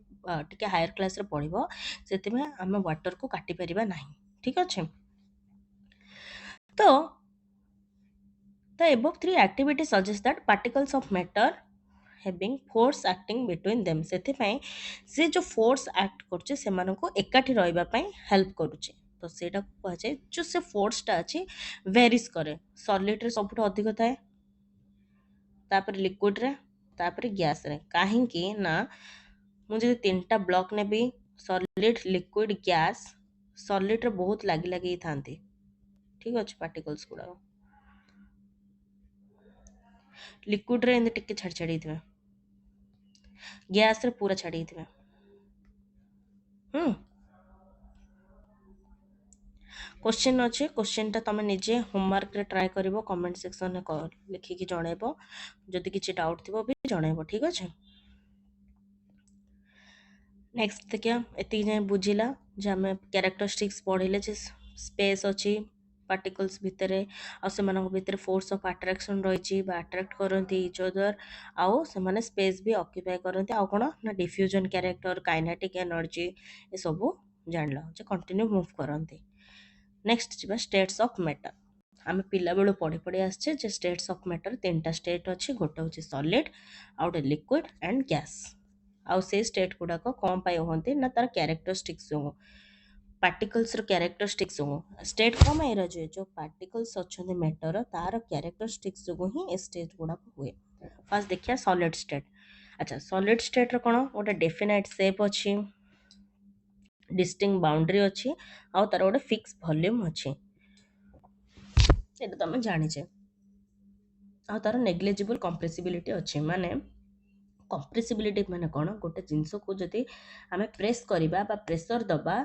ଟିକେ ହାୟର କ୍ଲାସ୍ରେ ପଢ଼ିବ। ସେଥିପାଇଁ ଆମେ ୱାଟରକୁ କାଟିପାରିବା ନାହିଁ, ଠିକ୍ ଅଛି। ତ the above three activities suggest that particles of matter having force acting between them, ସେଥିପାଇଁ ସେ ଯେଉଁ ଫୋର୍ସ ଆକ୍ଟ କରୁଛି ସେମାନଙ୍କୁ ଏକାଠି ରହିବା ପାଇଁ ହେଲ୍ପ କରୁଛି। ତ ସେଇଟାକୁ କୁହାଯାଏ, ଯେଉଁ ସେ ଫୋର୍ସଟା ଅଛି ଭେରିସ୍ କରେ। ସଲିଡ୍ରେ ସବୁଠୁ ଅଧିକ ଥାଏ, ତାପରେ ଲିକ୍ୱିଡ୍ରେ, ତାପରେ ଗ୍ୟାସ୍ରେ। କାହିଁକି ନା ମୁଁ ଯଦି 3ଟା ବ୍ଲକ୍ ନେବି, ସଲିଡ୍, ଲିକ୍ୱିଡ୍, ଗ୍ୟାସ୍, ସଲିଡ୍ରେ ବହୁତ ଲାଗି ଲାଗି ଥାନ୍ତି, ଠିକ୍ ଅଛି ପାର୍ଟିକଲ୍ସ ଗୁଡ଼ାକ। ଲିକ୍ୱିଡ୍ରେ ଏମିତି ଟିକେ ଛାଡ଼ି ଛାଡ଼ି ହେଇଥିବେ, ଗ୍ୟାସ୍ରେ ପୁରା ଛାଡ଼ି ହେଇଥିବେ। क्वेश्चन अच्छे, क्वेश्चनटा तुम निजे होमवर्क ट्राए कर कमेंट सेक्शन में लिखिकी जनइब, जदि किसी डाउट थी भी जनइब, ठीक अच्छे। नेक्स्ट देखिए, एति जाए बुझिला जे आम कैरेक्टरिस्टिक्स पढ़ले जे स्पेस अच्छी पार्टिकल्स भितर, आर फोर्स ऑफ अट्रैक्शन रही, अट्रैक्ट करती इच अदर, आउ से स्पेस भी ऑक्युपाई करती, आउ कौन ना डिफ्यूजन कैरेक्टर, काइनेटिक एनर्जी, ये सब जान लो कंटिन्यू मूव करती। नेक्स्ट जी स्टेट्स ऑफ मैटर, आम पिला बेलू पढ़ी पढ़ी आसचे जे स्टेट्स ऑफ मैटर 3टा स्टेट अच्छी, गोटे हूँ सॉलिड, आउ गोटे लिक्विड एंड गैस। आउ से स्टेट गुड़ाक कौन पाई होती ना तार कैरेक्टरिस्टिक्स जो पार्टिकल्स कैरेक्टरिस्टिक्स जो स्टेट कौन पाई रही जो पार्टिकल्स अच्छा मैटर तार कैरेक्टरिस्टिक्स जो ही स्टेट गुड़ाक हुए। फास्ट देखिए सॉलिड स्टेट। अच्छा, सॉलिड स्टेट कौन गोटे डेफिनाइट शेप अच्छी, डिस्टिंक्ट बाउंड्री अच्छी, आउ तार गोटे फिक्स वॉल्यूम अच्छी, तुम जानीचे। आ तार नेग्लिजिबल कंप्रेसिबिलिटी अच्छी, माने कंप्रेसिबिलिटी माने कौन, गोटे जिनस को जदि आम प्रेस करवा बा प्रेसर दबा,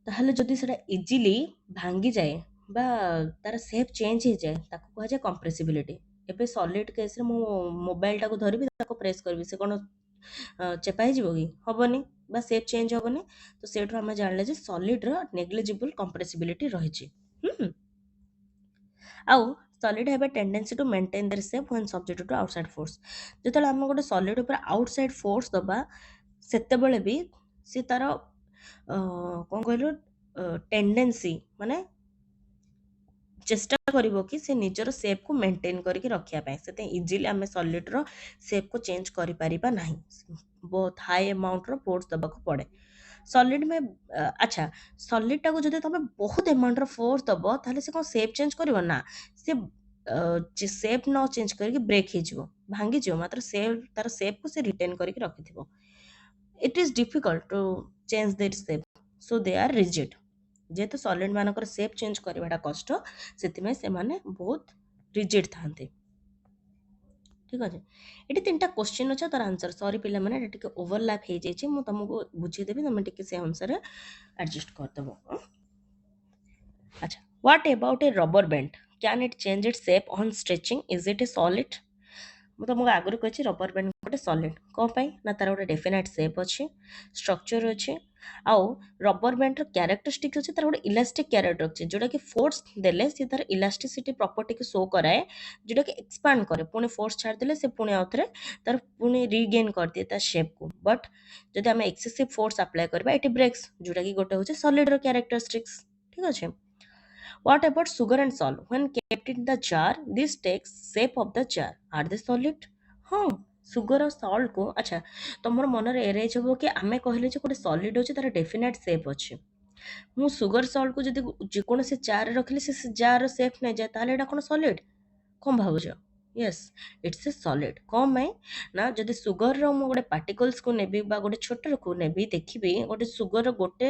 ताहले जदि सेटा इजीली भांगी जाए बा तार शेप चेंज हो जाए, ताको कहा जाए कंप्रेसिबिलिटी। एबे सॉलिड केस रे मो मोबाइल टाको धरबी, ताको प्रेस करबी, से कौन चेपा हो कि हेनी बा शेप चेंज हेनी। तो सेठू आम जानले जे सॉलिड रो नेग्लिजिबल कंप्रेसिबिलिटी रही। आउ solid have a tendency to maintain their shape when subjected to outside force ଯେତେବେଳେ ଆମେ ଗୋଟେ solid ଉପରେ outside force ଦବା ସେତେବେଳେ ବି ସେ ତାର କ'ଣ କହିଲୁ ଟେଣ୍ଡେନ୍ସି ମାନେ ଚେଷ୍ଟା କରିବ କି ସେ ନିଜର ସେପ୍କୁ ମେଣ୍ଟେନ୍ କରିକି ରଖିବା ପାଇଁ ସେଥିପାଇଁ ଇଜିଲି ଆମେ ସଲିଡ୍ର ସେପ୍କୁ ଚେଞ୍ଜ କରିପାରିବା ନାହିଁ ବହୁତ ହାଇ ଆମାଉଣ୍ଟର ଫୋର୍ସ ଦେବାକୁ ପଡ଼େ ସଲିଡ୍ ମେ ଆଚ୍ଛା ସଲିଡ୍ଟାକୁ ଯଦି ତମେ ବହୁତ ଆମାଉଣ୍ଟର ଫୋର୍ସ ଦେବ ତାହେଲେ ସେ କ'ଣ ସେପ୍ ଚେଞ୍ଜ କରିବ ନା ସେ ସେପ୍ ନ ଚେଞ୍ଜ କରିକି ବ୍ରେକ୍ ହେଇଯିବ ଭାଙ୍ଗିଯିବ ମାତ୍ର ସେପ୍ ତାର ସେପ୍କୁ ସେ ରିଟେନ୍ କରିକି ରଖିଥିବ it is difficult to change that shape so they are rigid ଯେହେତୁ ସଲିଡ୍ ମାନଙ୍କର ସେପ୍ ଚେଞ୍ଜ କରିବାଟା କଷ୍ଟ ସେଥିପାଇଁ ସେମାନେ ବହୁତ ରିଜିଡ୍ ଥାନ୍ତି ଠିକ୍ ଅଛି ଏଠି ତିନିଟା କ୍ୱେଶ୍ଚିନ୍ ଅଛି ତାର ଆନ୍ସର ସରି ପିଲାମାନେ ଏଟା ଟିକେ ଓଭରଲାପ୍ ହେଇଯାଇଛି ମୁଁ ତମକୁ ବୁଝେଇଦେବି ତମେ ଟିକେ ସେ ଅନୁସାରେ ଆଡଜଷ୍ଟ କରିଦେବ ଆଚ୍ଛା what about a rubber band can it change it shape on stretching is it a solid ମୁଁ ତମକୁ ଆଗରୁ କହିଛି ରବର ବ୍ୟାଣ୍ଡ ଗୋଟେ ସଲିଡ୍ କ'ଣ ପାଇଁ ନା ତାର ଗୋଟେ ଡେଫିନାଇଟ୍ ସେପ୍ ଅଛି ଷ୍ଟ୍ରକ୍ଚର ଅଛି ଆଉ ରବର ବ୍ୟାଣ୍ଡର କ୍ୟାରେକ୍ଟରିଷ୍ଟିକ୍ ଅଛି ତାର ଗୋଟେ ଇଲାଷ୍ଟିକ୍ କ୍ୟାରେକ୍ଟର ଅଛି ଯେଉଁଟାକି ଫୋର୍ସ ଦେଲେ ସେ ତାର ଇଲାଷ୍ଟିସିଟି ପ୍ରପର୍ଟିକୁ ଶୋ କରାଏ ଯେଉଁଟାକି ଏକ୍ସପାଣ୍ଡ କରେ ପୁଣି ଫୋର୍ସ ଛାଡ଼ିଦେଲେ ସେ ପୁଣି ଆଉଥରେ ତାର ପୁଣି ରିଗେନ୍ କରିଦିଏ ତା ସେପ୍କୁ ବଟ୍ ଯଦି ଆମେ ଏକ୍ସେସିଭ୍ ଫୋର୍ସ ଆପ୍ଲାଏ କରିବା ଏଠି ବ୍ରେକ୍ସ ଯେଉଁଟାକି ଗୋଟେ ହେଉଛି ସଲିଡ୍ର କ୍ୟାରେକ୍ଟରିଷ୍ଟିକ୍ସ ଠିକ୍ ଅଛି What about sugar and salt? When kept in the jar, this takes shape of the jar. Are they solid? ହଁ ସୁଗର ଆଉ ସଲ୍ଟକୁ ଆଚ୍ଛା ତମର ମନରେ ଏରେଜ୍ ହେବ କି ଆମେ କହିଲେ ଯେ ଗୋଟେ ସଲିଡ୍ ଅଛି ତାର ଡେଫିନାଇଟ୍ ସେପ୍ ଅଛି ମୁଁ ସୁଗର ସଲ୍ଟକୁ ଯଦି ଯେକୌଣସି ଜାର୍ରେ ରଖିଲେ ସେ ଜାର୍ର ସେପ୍ ନେଇଯାଏ ତାହେଲେ ଏଇଟା କ'ଣ ସଲିଡ୍ କ'ଣ ଭାବୁଛ ୟେସ୍ ଇଟ୍ସ ଏ ସଲିଡ୍ କ'ଣ ପାଇଁ ନା ଯଦି ସୁଗରର ମୁଁ ଗୋଟେ ପାର୍ଟିକଲ୍ସକୁ ନେବି ବା ଗୋଟେ ଛୋଟକୁ ନେବି ଦେଖିବି ଗୋଟେ ସୁଗରର ଗୋଟେ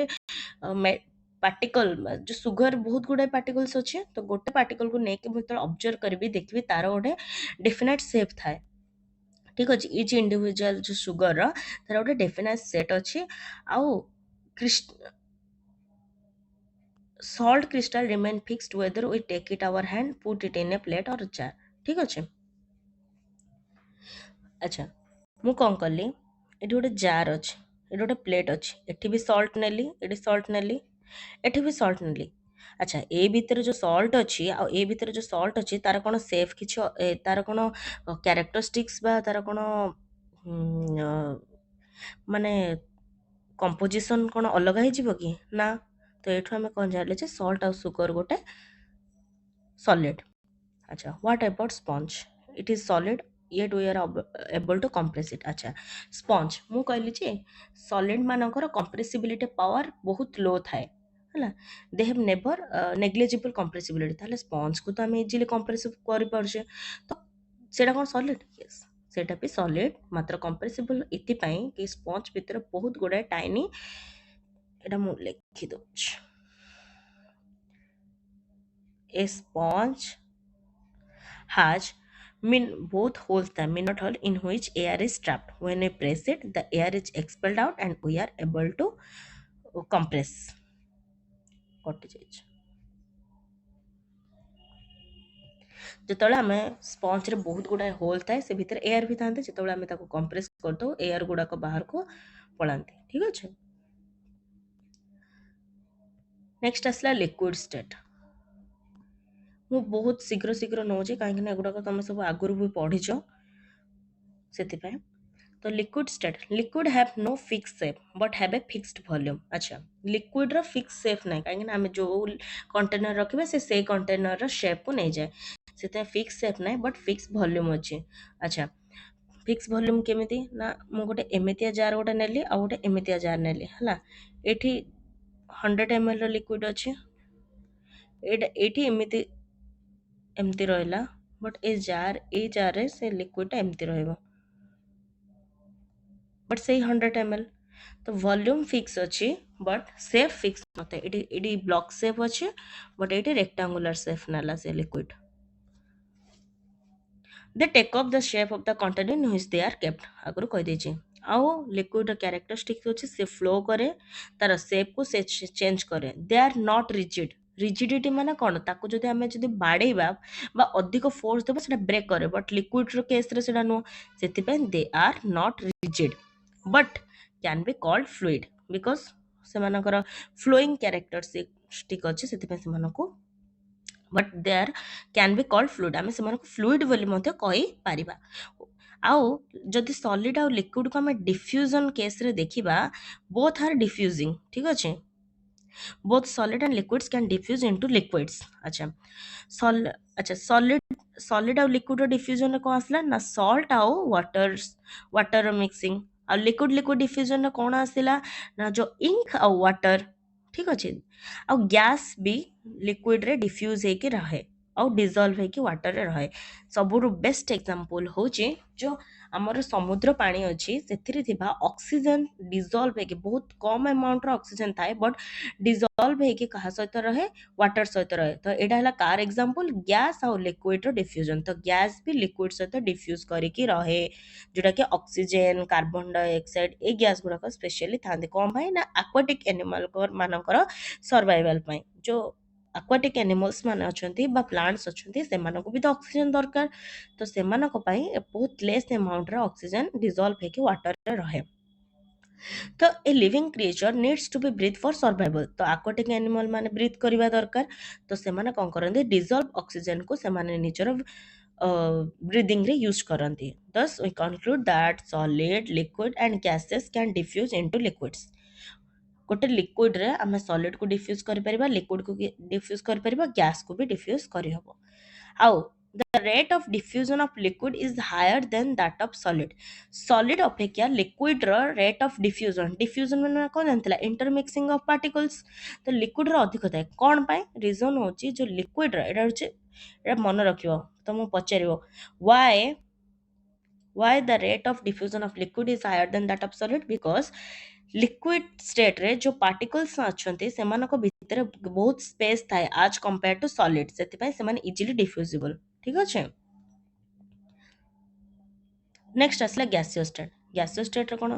ପାର୍ଟିକଲ ଯେଉଁ ସୁଗର ବହୁତ ଗୁଡ଼ାଏ ପାର୍ଟିକଲ୍ସ ଅଛି ତ ଗୋଟେ ପାର୍ଟିକଲକୁ ନେଇକି ମୁଁ ଯେତେବେଳେ ଅବଜର୍ଭ କରିବି ଦେଖିବି ତାର ଗୋଟେ ଡେଫିନାଇଟ୍ ସେପ୍ ଥାଏ ଠିକ୍ ଅଛି ଇଚ୍ ଇଣ୍ଡିଭିଜୁଆଲ୍ ଯେଉଁ ସୁଗରର ତାର ଗୋଟେ ଡେଫିନାଇଟ୍ ସେଟ୍ ଅଛି ଆଉ salt crystal remain fixed whether we take it our hand put it in a plate or jar ଠିକ୍ ଅଛି ଆଚ୍ଛା ମୁଁ କ'ଣ କଲି ଏଠି ଗୋଟେ ଜାର୍ ଅଛି ଏଠି ଗୋଟେ ପ୍ଲେଟ୍ ଅଛି ଏଠି ବି ସଲ୍ଟ ନେଲି ଏଠି ସଲ୍ଟ ନେଲି ଏଠି ବି ସଲ୍ଟ ନେଲି ଆଚ୍ଛା ଏ ଭିତରେ ଯେଉଁ ସଲ୍ଟ ଅଛି ଆଉ ଏ ଭିତରେ ଯେଉଁ ସଲ୍ଟ ଅଛି ତାର କ'ଣ ସେଫ୍ କିଛି ତାର କ'ଣ କ୍ୟାରେକ୍ଟରିଷ୍ଟିକ୍ସ ବା ତାର କ'ଣ ମାନେ କମ୍ପୋଜିସନ୍ କ'ଣ ଅଲଗା ହେଇଯିବ କି ନା ତ ଏଠୁ ଆମେ କ'ଣ ଜାଣିଲେ ଯେ ସଲ୍ଟ ଆଉ ସୁଗର ଗୋଟେ ସଲିଡ୍ ଆଚ୍ଛା what about sponge it is solid yet we are able to compress it ଆଚ୍ଛା ସ୍ପଞ୍ଜ ମୁଁ କହିଲି ଯେ ସଲିଡ୍ ମାନଙ୍କର କମ୍ପ୍ରେସିବିଲିଟି ପାୱାର ବହୁତ ଲୋ ଥାଏ ହେଲା ଦେ ହେଭ୍ ନେଭର ନେଗ୍ଲିଜିବଲ୍ କମ୍ପ୍ରେସିବିଲିଟି ତାହେଲେ ସ୍ପଞ୍ଜକୁ ତ ଆମେ ଇଜିଲି କମ୍ପ୍ରେସ୍ କରିପାରୁଛେ ତ ସେଇଟା କ'ଣ ସଲିଡ୍ ୟେସ୍ ସେଇଟା ବି ସଲିଡ୍ ମାତ୍ର କମ୍ପ୍ରେସିବଲ୍ ଏଥିପାଇଁ କି ସ୍ପଞ୍ଜ ଭିତରେ ବହୁତ ଗୁଡ଼ାଏ ଟାଇନି ଏଇଟା ମୁଁ ଲେଖିଦେଉଛି ଏ sponge has both holes the minute hole in which air is trapped. When we press it, the air is expelled out and we are able to compress. ଯେତେବେଳେ ଆମେ ସ୍ପଞ୍ଜରେ ବହୁତ ଗୁଡ଼ାଏ ହୋଲ୍ ଥାଏ ସେ ଭିତରେ ଏୟାର ବି ଥାନ୍ତି ଯେତେବେଳେ ଆମେ ତାକୁ କମ୍ପ୍ରେସ୍ କରିଦେଉ ଏୟାର ଗୁଡ଼ାକ ବାହାରକୁ ପଳାନ୍ତି ଠିକ୍ ଅଛି ନେକ୍ସଟ ଆସିଲା ଲିକ୍ୱିଡ୍ ଷ୍ଟେଟ୍ ମୁଁ ବହୁତ ଶୀଘ୍ର ନେଉଛି କାହିଁକିନା ଏଗୁଡ଼ାକ ତମେ ସବୁ ଆଗରୁ ବି ପଢ଼ିଛ ସେଥିପାଇଁ ତ liquid state liquid have no fix shape but have A fixed volume ଆଚ୍ଛା ଲିକ୍ୱିଡ୍ର ଫିକ୍ସ ସେପ୍ ନାହିଁ କାହିଁକିନା ଆମେ ଯେଉଁ କଣ୍ଟେନର ରଖିବା ସେ ସେଇ କଣ୍ଟେନରର ସେପ୍କୁ ନେଇଯାଏ ସେଥିପାଇଁ ଫିକ୍ସ ସେପ୍ ନାହିଁ ବଟ୍ ଫିକ୍ସ ଭଲ୍ୟୁମ୍ ଅଛି ଆଚ୍ଛା ଫିକ୍ସ ଭଲ୍ୟୁମ୍ କେମିତି ନା ମୁଁ ଗୋଟେ ଏମିତିଆ ଜାର୍ ଗୋଟେ ନେଲି ଆଉ ଗୋଟେ ଏମିତିଆ ଜାର୍ ନେଲି ହେଲା ଏଠି 100 mlର ଲିକ୍ୱିଡ୍ ଅଛି ଏଇଠି ଏମିତି ରହିଲା ବଟ୍ ଏଇ ଜାର୍ରେ ସେ ଲିକ୍ୱିଡ୍ଟା ଏମିତି ରହିବ ବଟ୍ ସେଇ 100 ml ତ ଭଲ୍ୟୁମ୍ ଫିକ୍ସ ଅଛି ବଟ୍ ସେପ୍ ଫିକ୍ସ ନଥାଏ ଏଠି ବ୍ଲକ୍ ସେପ୍ ଅଛି ବଟ୍ ଏଇଠି ରେକ୍ଟାଙ୍ଗୁଲାର ସେପ୍ ନେଲା ସେ liquid they take of the shape of the container in which they are kept ଆଗରୁ କହିଦେଇଛି ଆଉ ଲିକ୍ୱିଡ୍ର କ୍ୟାରେକ୍ଟରିଷ୍ଟିକ୍ସ ଅଛି ସେ ଫ୍ଲୋ କରେ ତାର ସେପ୍କୁ ସେ ଚେଞ୍ଜ କରେ ଦେ ଆର୍ ନଟ୍ ରିଜିଡ୍ ରିଜିଡିଟି ମାନେ କ'ଣ ତାକୁ ଯଦି ଆମେ ବାଡ଼େଇବା ବା ଅଧିକ ଫୋର୍ସ ଦେବା ସେଇଟା ବ୍ରେକ୍ କରେ ବଟ୍ ଲିକ୍ୱିଡ୍ର କେସ୍ରେ ସେଇଟା ନୁହଁ ସେଥିପାଇଁ they are not rigid but can be called fluid because ସେମାନଙ୍କର ଫ୍ଲୋଇଂ କ୍ୟାରେକ୍ଟରିଷ୍ଟିକ୍ ଅଛି ସେଥିପାଇଁ ସେମାନଙ୍କୁ but they're can be called fluid आम से फ्लूइड बोली कहीपर आउ जदि सॉलिड आउ लिक्विड को आम डिफ्यूजन केस रे देखिबा बोथ आर डिफ्यूजिंग ठीक अच्छे both solid and liquids can diffuse into liquids अच्छा सॉल अच्छा सॉलिड आउ लिक्विड डिफ्यूजन कौन आसला ना सॉल्ट आउ वाटर मिक्सिंग आ लिक्विड लिक्विड डिफ्यूजन कौन आसला ना जो इंक आउ वाटर ठीक अच्छे आ गैस भी लिक्विड रे डिफ्यूज होके रहे आउ डिजल्व होके वाटर रे रहे सबुरु बेस्ट एग्जांपल होचे जो आमर समुद्र पानी अच्छी से ऑक्सीजन डिजल्व होके बहुत कम अमाउंट रो ऑक्सीजन थाए बट डिजल्व होके कहा सहित रहे वाटर सहित रहे तो एटा हला कार एग्जांपल गैस आउ लिक्विड रो डिफ्यूजन तो गैस भी लिक्विड सहित डिफ्यूज करिकी रहे जोटा कि ऑक्सीजन कार्बन डाइऑक्साइड ए गैस गुड़ाक स्पेशली थांती कौन भाई ना एक्वाटिक एनिमल मानकर सर्वाइवल पाई जो aquatic animals माने अछंती बा प्लांट्स अछंती सेमानको भी तो ऑक्सीजन दरकार तो सेमानको पाई बहुत लेस अमाउंट रे ऑक्सीजन डिसॉल्व हेके वाटर रे रहे तो a living creature needs to be breathe for survival तो aquatic एनिमल माने ब्रीथ करबा दरकार तो सेमाने कोन करंती डिसॉल्व ऑक्सीजन को सेमाने निजर ब्रीदिंग रे use करंती thus we conclude that solid liquid and gases can diffuse into liquids गोटे लिक्विड रे आम सॉलिड को डिफ्यूज कर परिबा लिक्विड को डिफ्यूज कर परिबा गैस को भी डिफ्यूज करि हबो आउ the rate of diffusion of liquid is higher than that of solid अपेक्षा लिक्विड रो रेट ऑफ डिफ्यूजन माने कोन जानतला इंटरमिक्सिंग ऑफ पार्टिकल्स तो लिक्विड रो अधिक थाए कोन पाए रीजन होची जो लिक्विड रो एटा होची एटा मन रखियो तो मु पचारिबो why why the rate of diffusion of liquid is higher than that of solid because liquid state रे जो पार्टिकल्स अच्छे से भितर बहुत स्पेस थाए आज कंपेयर टू सॉलिड से इजिली डिफ्यूजिबल ठीक अच्छे नेक्स्ट आसला गैसियो स्टेट रे कोन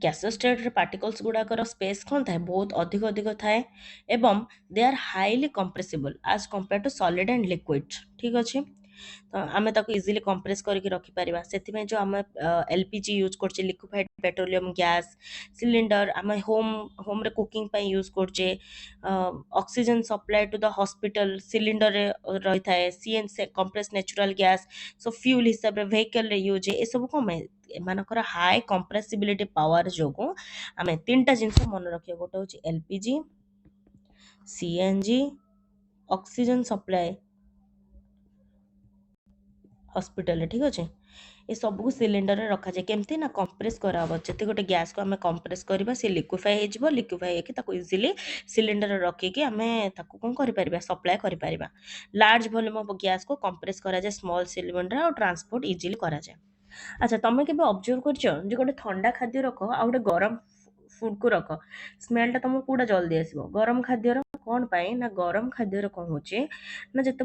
गैसियो स्टेट रे पार्टिकल्स गुडाकर स्पेस कोन थाए बहुत अधिक अधिक थाए एवं they are highly compressible as compare to solid and liquid ठीक अच्छे तो आम इजिली कंप्रेस करके रखिपर से जो आम एलपीजी यूज कर लिक्विफाइड पेट्रोलियम गैस सिलिंडर आम होम रे कुकिंग यूज करचे oxygen supply to the hospital cylinder रही थाए सीएन कंप्रेस नेचुरल गैस सो फ्यूल हिसाब रे व्हीकल रे यूज ए सब कम एमानकर हाई कंप्रेसिबिलिटी पावर जो आम तीन टा जिनस मन रखिए गोटे हूँ LPG CNG oxygen supply hospital ठीक अच्छे ये सब सिलिंडर रे रखा जाए केमती ना कंप्रेस करा जते गोटे गैस को आम कंप्रेस करबा से लिक्विफाई हो लिक्विफाई होकर ताको इजिली सिलिंडर रखिकी आम ताको कौन कर सप्लाई कर लार्ज वॉल्यूम ऑफ गैस को कंप्रेस करा जाए स्मॉल सिलिंडर और ट्रांसपोर्ट इजिली करा जाए अच्छा तुम के ऑब्जर्व कर गोटे ठंडा खाद्य रख आ गोटे गरम फूड को रख स्मेल टा तुमको कूड़ा जल्दी आसो गरम खाद्यर कौन पाई ना गरम खाद्यर कौन हो ना जिते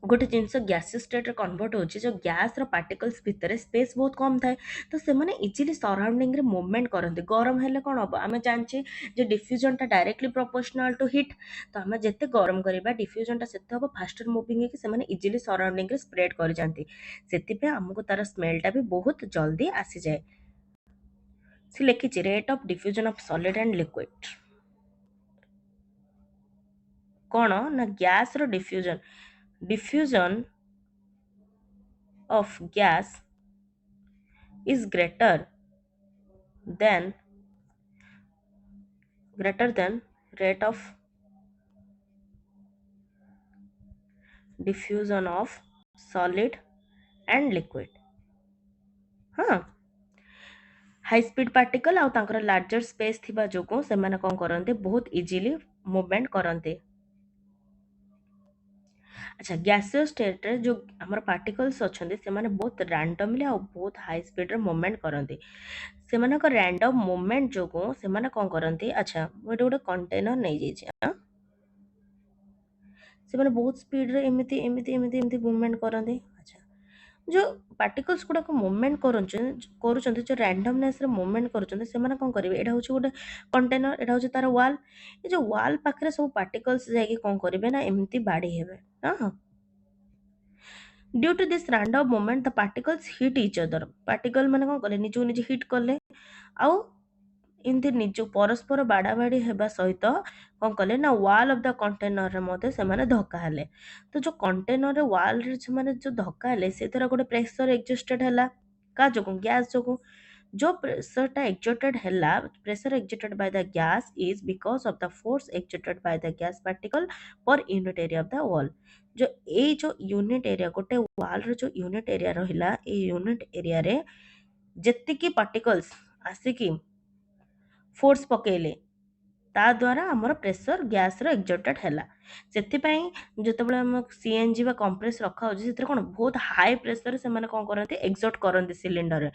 गोटे जिनस गैस स्टेट कन्वर्ट होची जो गैस पार्टिकल्स भितर स्पेस बहुत कम थाए तो से इजिली सराउंडिंग रे मूवमेंट करते गरम हेले कौन हम आम जानचे जे डिफ्यूजन टा डायरेक्टली प्रोपोर्शनल टू हिट तो आम जिते गरम करवा डिफ्यूजन टा सेते हम फास्टर मूविंग है कि इजिली सराउंडिंग रे स्प्रेड कर जाती से आमको तार स्मेल टा भी बहुत जल्दी आसी जाए से लिखी rate of diffusion of solid and liquid कौन ना गैस रो diffusion of gas is than greater than rate of diffusion of solid and liquid हाँ हाई स्पीड पार्टिकल आउ तांकर लार्जर स्पेस थिबा जोगो से माने कोन करंते बहुत इजीली मूवमेंट करंते अच्छा गैसियस स्टेट रे जो हमर पार्टिकल्स अछंती से माने बहुत रैंडमली आ बहुत हाई स्पीड रे मूवमेंट करंती से माने को रैंडम मूवमेंट जोगो से माने कोन करंती अच्छा मोटे गोटे कंटेनर नै जाई छै से माने बहुत स्पीड रे एमिति एमिति एमिति एमिति मूवमेंट करंती अच्छा जो पार्टिकल्स गुड़ाक मुवमेंट करुँच जो रैंडमनेस मुवमेंट करुँच से कोन करेंगे एटा हूँ गोटे कंटेनर एटा हूँ तार वाल ये जो वाल पाखे सब पार्टिकल्स जाकि कौन करेंगे ना एमती बाड़ी हेबे हाँ due to this random movement the particles hit each other particle माने कौन कले निज निज हिट कले आउ ଏମିତି ନିଜ ପରସ୍ପର ବାଡ଼ାବାଡ଼ି ହେବା ସହିତ କ'ଣ କଲେ ନା ୱାଲ୍ ଅଫ୍ ଦ କଣ୍ଟେନରରେ ମଧ୍ୟ ସେମାନେ ଧକ୍କା ହେଲେ। ତ ଯେଉଁ କଣ୍ଟେନରରେ ୱାଲ୍ରେ ସେମାନେ ଯେଉଁ ଧକ୍କା ହେଲେ ସେଥିରେ ଗୋଟେ ପ୍ରେସର ଏକ୍ଜିଷ୍ଟେଡ୍ ହେଲା କାହା ଯୋଗୁଁ ଗ୍ୟାସ୍ ଯୋଗୁଁ। जो प्रेशरटा exerted ହେଲା pressure exerted by the gas is because of the force exerted by the gas particle per unit area of the wall। जो ଏଇ जो यूनिट एरिया गोटे wall ର जो यूनिट एरिया ରହିଲା ଏଇ यूनिट एरियाରେ ଯେତିକି ପାର୍ଟିକଲ୍ସ ଆସିକି ଫୋର୍ସ ପକେଇଲେ ତା ଦ୍ୱାରା ଆମର ପ୍ରେସର ଗ୍ୟାସର ଏକ୍ଜର୍ଟେଡ୍ ହେଲା। ସେଥିପାଇଁ ଯେତେବେଳେ ଆମ ସିଏନ୍ଜି ବା କମ୍ପ୍ରେସ୍ ରଖାହେଉଛି ସେଥିରେ କ'ଣ ବହୁତ ହାଇ ପ୍ରେସରରେ ସେମାନେ କ'ଣ କରନ୍ତି ଏକ୍ଜର୍ଟ କରନ୍ତି ସିଲିଣ୍ଡରରେ।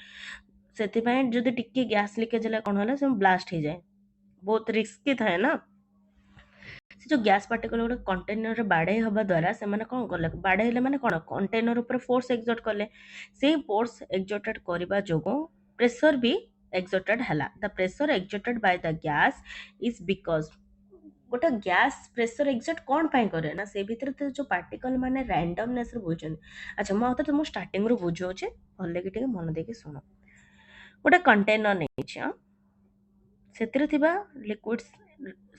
ସେଥିପାଇଁ ଯଦି ଟିକେ ଗ୍ୟାସ୍ ଲିକେଜ୍ ହେଲା କ'ଣ ହେଲା ସେ ବ୍ଲାଷ୍ଟ ହେଇଯାଏ। ବହୁତ ରିସ୍କି ଥାଏ ନା। ସେ ଯେଉଁ ଗ୍ୟାସ୍ ପାର୍ଟିକଲ୍ ଗୋଟେ କଣ୍ଟେନରରେ ବାଡ଼େଇ ହେବା ଦ୍ୱାରା ସେମାନେ କ'ଣ କଲେ ବାଡ଼େଇଲେ ମାନେ କ'ଣ କଣ୍ଟେନର ଉପରେ ଫୋର୍ସ ଏକ୍ଜର୍ଟ କଲେ। ସେଇ ଫୋର୍ସ ଏକ୍ଜର୍ଟେଡ୍ କରିବା ଯୋଗୁଁ ପ୍ରେସର ବି ଏକ୍ଜର୍ଟେଡ୍ ହେଲା। The pressure exerted by the gas is because ଗୋଟେ ଗ୍ୟାସ୍ ପ୍ରେସର ଏକ୍ଜର୍ଟ କ'ଣ ପାଇଁ କରେ ନା ସେ ଭିତରେ ତ ଯେଉଁ ପାର୍ଟିକଲ୍ ମାନେ ରାଣ୍ଡମନେସ୍ରେ ବୁଝୁଛନ୍ତି। ଆଚ୍ଛା ମୁଁ ଆଉ ତ ମୁଁ ଷ୍ଟାର୍ଟିଂରୁ ବୁଝାଉଛି ଭଲକି ଟିକେ ମନ ଦେଇକି ଶୁଣ। ଗୋଟେ କଣ୍ଟେନର ନେଇଛି ସେଥିରେ ଥିବା ଲିକ୍ୱିଡ୍ସ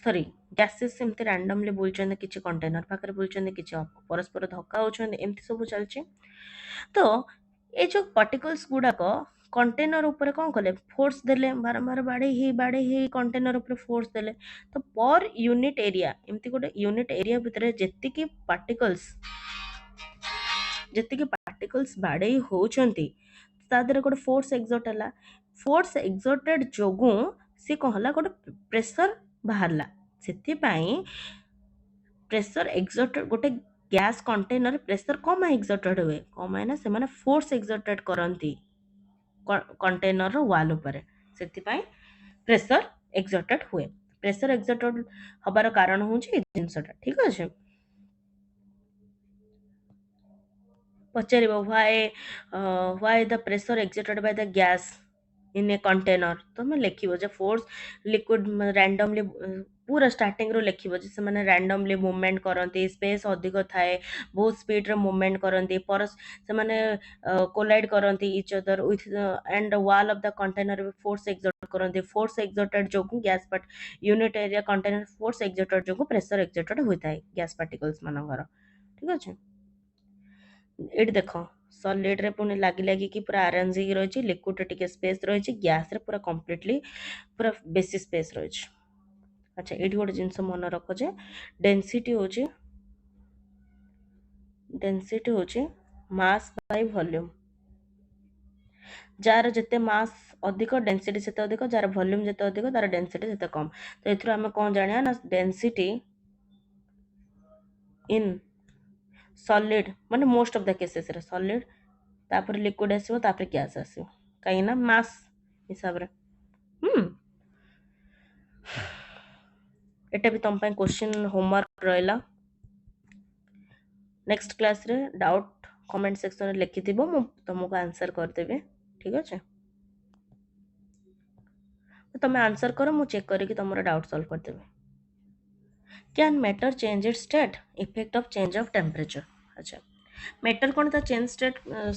ସରି ଗ୍ୟାସେସ୍ ଏମିତି ରାଣ୍ଡମଲି ବୁଲୁଛନ୍ତି କିଛି କଣ୍ଟେନର ପାଖରେ ବୁଲୁଛନ୍ତି କିଛି ପରସ୍ପର ଧକ୍କା ହେଉଛନ୍ତି ଏମିତି ସବୁ ଚାଲିଛି। ତ ଏ ଯେଉଁ ପାର୍ଟିକଲ୍ସ ଗୁଡ଼ାକ କଣ୍ଟେନର ଉପରେ କ'ଣ କଲେ ଫୋର୍ସ ଦେଲେ ବାରମ୍ବାର ବାଡ଼େଇ ହେଇ କଣ୍ଟେନର ଉପରେ ଫୋର୍ସ ଦେଲେ। ତ ପର୍ ୟୁନିଟ୍ ଏରିଆ ଏମିତି ଗୋଟେ ୟୁନିଟ୍ ଏରିଆ ଭିତରେ ଯେତିକି ପାର୍ଟିକଲ୍ସ ବାଡ଼େଇ ହେଉଛନ୍ତି ତା ଦେହରେ ଗୋଟେ ଫୋର୍ସ ଏକ୍ଜର୍ଟ ହେଲା। ଫୋର୍ସ ଏକ୍ଜର୍ଟେଡ୍ ଯୋଗୁଁ ସେ କ'ଣ ହେଲା ଗୋଟେ ପ୍ରେସର ବାହାରିଲା। ସେଥିପାଇଁ ପ୍ରେସର ଏକ୍ଜର୍ଟେଡ୍ ଗୋଟେ ଗ୍ୟାସ୍ କଣ୍ଟେନର ପ୍ରେସର କ'ଣ ପାଇଁ ଏକ୍ଜର୍ଟେଡ୍ ହୁଏ କ'ଣ ପାଇଁ ନା ସେମାନେ ଫୋର୍ସ ଏକ୍ଜର୍ଟେଡ୍ କରନ୍ତି କଣ୍ଟେନରର ୱାଲ୍ ଉପରେ। ସେଥିପାଇଁ ପ୍ରେସର ଏକ୍ଜର୍ଟେଡ୍ ହୁଏ। ପ୍ରେସର ଏକ୍ଜର୍ଟେଡ୍ ହେବାର କାରଣ ହେଉଛି ଏ ଜିନିଷଟା। ଠିକ୍ ଅଛି। ପଚାରିବ why the pressure exerted by the gas in a container ତମେ ଲେଖିବ ଯେ ଫୋର୍ସ ଲିକ୍ୱିଡ ରାଣ୍ଡମଲି ପୁରା ଷ୍ଟାର୍ଟିଂରୁ ଲେଖିବ ଯେ ସେମାନେ ରାଣ୍ଡମଲି ମୁଭମେଣ୍ଟ କରନ୍ତି ସ୍ପେସ୍ ଅଧିକ ଥାଏ ବହୁତ ସ୍ପିଡରେ ମୁଭମେଣ୍ଟ କରନ୍ତି ସେମାନେ କୋଲାଇଡ୍ କରନ୍ତି each other with and wall of the container force exert କରନ୍ତି। ଫୋର୍ସ ଏକ୍ଜର୍ଟେଡ୍ ଯୋଗୁଁ gas unit area container force exerted ଯୋଗୁଁ ପ୍ରେସର ଏକ୍ଜର୍ଟେଡ୍ ହୋଇଥାଏ ଗ୍ୟାସ୍ ପାର୍ଟିକଲ୍ସ ମାନଙ୍କର। ଠିକ୍ ଅଛି। ଏଇଠି ଦେଖ ସଲିଡରେ ପୁଣି ଲାଗିକି ପୁରା ଆରେଞ୍ଜ ହେଇକି ରହିଛି ଲିକ୍ୱିଡରେ ଟିକେ ସ୍ପେସ୍ ରହିଛି ଗ୍ୟାସରେ ପୁରା କମ୍ପ୍ଲିଟଲି ପୁରା ବେଶୀ ସ୍ପେସ୍ ରହିଛି। ଆଚ୍ଛା ଏଇଠି ଗୋଟେ ଜିନିଷ ମନେ ରଖ ଯେ ଡେନ୍ସିଟି ହେଉଛି ମାସ୍ ବାଇ ଭଲ୍ୟୁମ୍। ଯାହାର ଯେତେ ମାସ୍ ଅଧିକ ଡେନ୍ସିଟି ସେତେ ଅଧିକ, ଯାହାର ଭଲ୍ୟୁମ୍ ଯେତେ ଅଧିକ ତାର ଡେନ୍ସିଟି ସେତେ କମ୍। ତ ଏଥିରୁ ଆମେ କ'ଣ ଜାଣିବା ନା ଡେନ୍ସିଟି ଇନ୍ ସଲିଡ୍ ମାନେ ମୋଷ୍ଟ ଅଫ୍ ଦ କେସେସରେ ସଲିଡ୍ ତାପରେ ଲିକ୍ୱିଡ୍ ଆସିବ ତାପରେ ଗ୍ୟାସ୍ ଆସିବ କାହିଁକି ନା ମାସ୍ ହିସାବରେ। ଏଟା ବି ତମ ପାଇଁ କ୍ୱେଶ୍ଚିନ୍ ହୋମୱାର୍କ ରହିଲା। ନେକ୍ସଟ କ୍ଲାସ୍ରେ ଡାଉଟ୍ କମେଣ୍ଟ ସେକ୍ସନରେ ଲେଖିଥିବ ମୁଁ ତମକୁ ଆନ୍ସର କରିଦେବି। ଠିକ୍ ଅଛି। ତମେ ଆନ୍ସର କର ମୁଁ ଚେକ୍ କରିକି ତମର ଡାଉଟ୍ ସଲ୍ଭ କରିଦେବି। Can matter change its state effect of change of temperature. ଆଚ୍ଛା ମ୍ୟାଟର କ'ଣ ତା ଚେଞ୍ଜ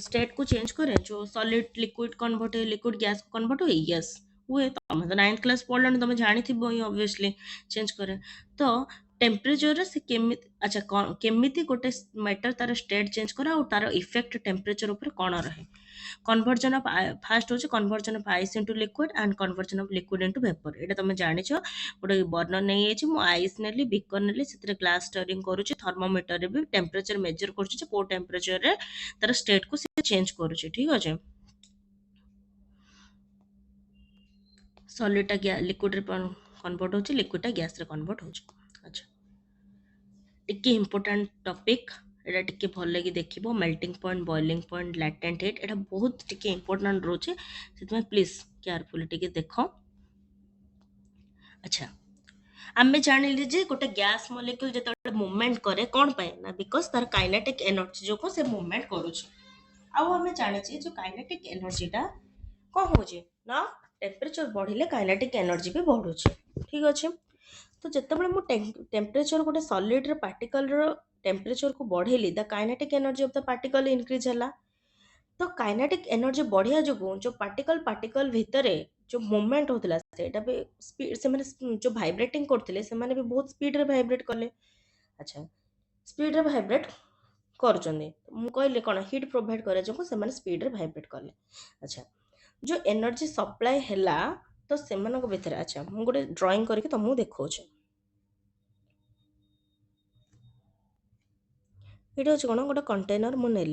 ଷ୍ଟେଟ୍କୁ ଚେଞ୍ଜ କରେ ଯେଉଁ ସଲିଡ୍ ଲିକ୍ୱିଡ୍ କନଭର୍ଟ ହୁଏ ଲିକ୍ୱିଡ୍ ଗ୍ୟାସ୍କୁ କନଭର୍ଟ ହୁଏ ୟେସ୍ ହୁଏ। ତମେ ତ 9th କ୍ଲାସ୍ ପଢ଼ିଲଣି ତମେ ଜାଣିଥିବ ହିଁ ଅବଭିୟସଲି ଚେଞ୍ଜ କରେ। ତ ଟେମ୍ପରେଚରରେ ସେ କେମିତି ଗୋଟେ ମ୍ୟାଟର ତାର ଷ୍ଟେଟ୍ ଚେଞ୍ଜ କରେ ଆଉ ତାର ଇଫେକ୍ଟ ଟେମ୍ପରେଚର ଉପରେ କ'ଣ ରହେ। କନଭର୍ଜନ ଅଫ୍ ଫାଷ୍ଟ ହେଉଛି conversion of ice into liquid and conversion of liquid into vapour. ଏଇଟା ତମେ ଜାଣିଛ ଗୋଟେ ବର୍ଣ୍ଣର ନେଇଯାଇଛି ମୁଁ ଆଇସ୍ ନେଲି ବିକର ନେଲି ସେଥିରେ ଗ୍ଲାସ୍ ଷ୍ଟରିଂ କରୁଛି ଥର୍ମୋମିଟରରେ ବି ଟେମ୍ପରେଚର ମେଜର କରୁଛି ଯେ କେଉଁ ଟେମ୍ପରେଚରରେ ତାର ଷ୍ଟେଟ୍କୁ ସେ ଚେଞ୍ଜ କରୁଛି। ଠିକ୍ ଅଛି। ସଲିଡ୍ଟା ଲିକ୍ୱିଡ୍ରେ କନଭର୍ଟ ହେଉଛି ଲିକ୍ୱିଡ୍ଟା ଗ୍ୟାସ୍ରେ କନଭର୍ଟ ହେଉଛି। ଆଚ୍ଛା ଟିକେ ଇମ୍ପୋର୍ଟାଣ୍ଟ ଟପିକ୍ ଏଇଟା ଟିକେ ଭଲକି ଦେଖିବ melting point boiling point latent heat ଏଇଟା ବହୁତ ଟିକେ ଇମ୍ପୋର୍ଟାଣ୍ଟ ରହୁଛି ସେଥିପାଇଁ ପ୍ଲିଜ୍ କେୟାରଫୁଲି ଟିକେ ଦେଖ। ଆଚ୍ଛା ଆମେ ଜାଣିଲେ ଯେ ଗୋଟେ ଗ୍ୟାସ୍ ମଲିକ୍ୟୁଲ ଯେତେବେଳେ ମୁଭମେଣ୍ଟ କରେ କ'ଣ ପାଇଁ ନା ବିକଜ ତାର କାଇନେଟିକ୍ ଏନର୍ଜି ଯୋଗୁଁ ସେ ମୁଭମେଣ୍ଟ କରୁଛି। ଆଉ ଆମେ ଜାଣିଛେ ଯେ କାଇନେଟିକ୍ ଏନର୍ଜିଟା କ'ଣ ହେଉଛି ନା ଟେମ୍ପରେଚର ବଢ଼ିଲେ କାଇନେଟିକ୍ ଏନର୍ଜି ବି ବଢ଼ୁଛି। ଠିକ୍ ଅଛି। ତ ଯେତେବେଳେ ମୁଁ ଟେମ୍ପରେଚର ଗୋଟେ ସଲିଡ୍ର ପାର୍ଟିକଲର ଟେମ୍ପରେଚରକୁ ବଢ଼େଇଲି the kinetic energy of the particle increase ହେଲା। तो काइनेटिक एनर्जी बढ़िया जो पार्टिकल पार्टिकल भितर जो मूवमेंट होता सेटा भी स्पीड से जो भाइब्रेटिंग करते से बहुत स्पीड रे भाइब्रेट कले। अच्छा, स्पीड रे भाइब्रेट करुँच कहली कौन हिट प्रोभाइड करे जो से स्पीड रे भाइब्रेट कले। अच्छा, जो एनर्जी सप्लाई हैला तो से भितर अच्छा मुझे गोटे ड्रॉइंग करके तुमको देखा ये हूँ कौन गोटे कंटेनर मुझे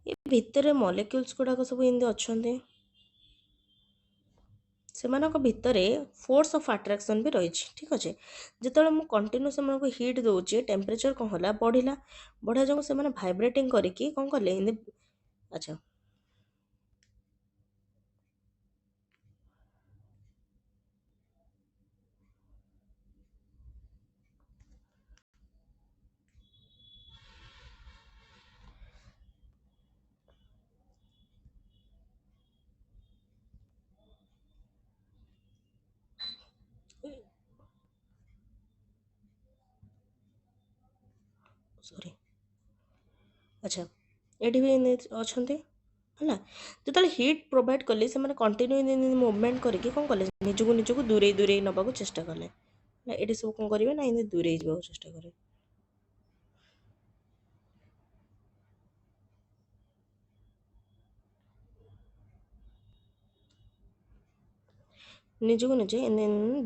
ये भितर मॉलिक्यूल्स गुड़ाक सब एमती अच्छा ସେମାନଙ୍କ ଭିତରେ ଫୋର୍ସ ଅଫ୍ ଆଟ୍ରାକ୍ସନ୍ ବି ରହିଛି ଠିକ୍ ଅଛି। ଯେତେବେଳେ ମୁଁ କଣ୍ଟିନ୍ୟୁ ସେମାନଙ୍କୁ ହିଟ୍ ଦେଉଛି ଟେମ୍ପରେଚର୍ କ'ଣ ହେଲା ବଢ଼ିଲା, ବଢ଼ିବା ଯୋଗୁଁ ସେମାନେ ଭାଇବ୍ରେଟିଂ କରିକି କ'ଣ କଲେ ଏମିତି। ଆଚ୍ଛା, ସରି, ଆଚ୍ଛା ଏଠି ବି ଏମିତି ଅଛନ୍ତି ହେଲା। ଯେତେବେଳେ ହିଟ୍ ପ୍ରୋଭାଇଡ଼ କଲେ ସେମାନେ କଣ୍ଟିନ୍ୟୁ ମୁଭମେଣ୍ଟ କରିକି କ'ଣ କଲେ ନିଜକୁ ଦୂରେଇ ଦୂରେଇ ନେବାକୁ ଚେଷ୍ଟା କଲେ ହେଲା। ଏଠି ସବୁ କ'ଣ କରିବେ ନା ଏମିତି ଦୂରେଇ ଯିବାକୁ ଚେଷ୍ଟା କରିବେ। ନିଜକୁ ନିଜେ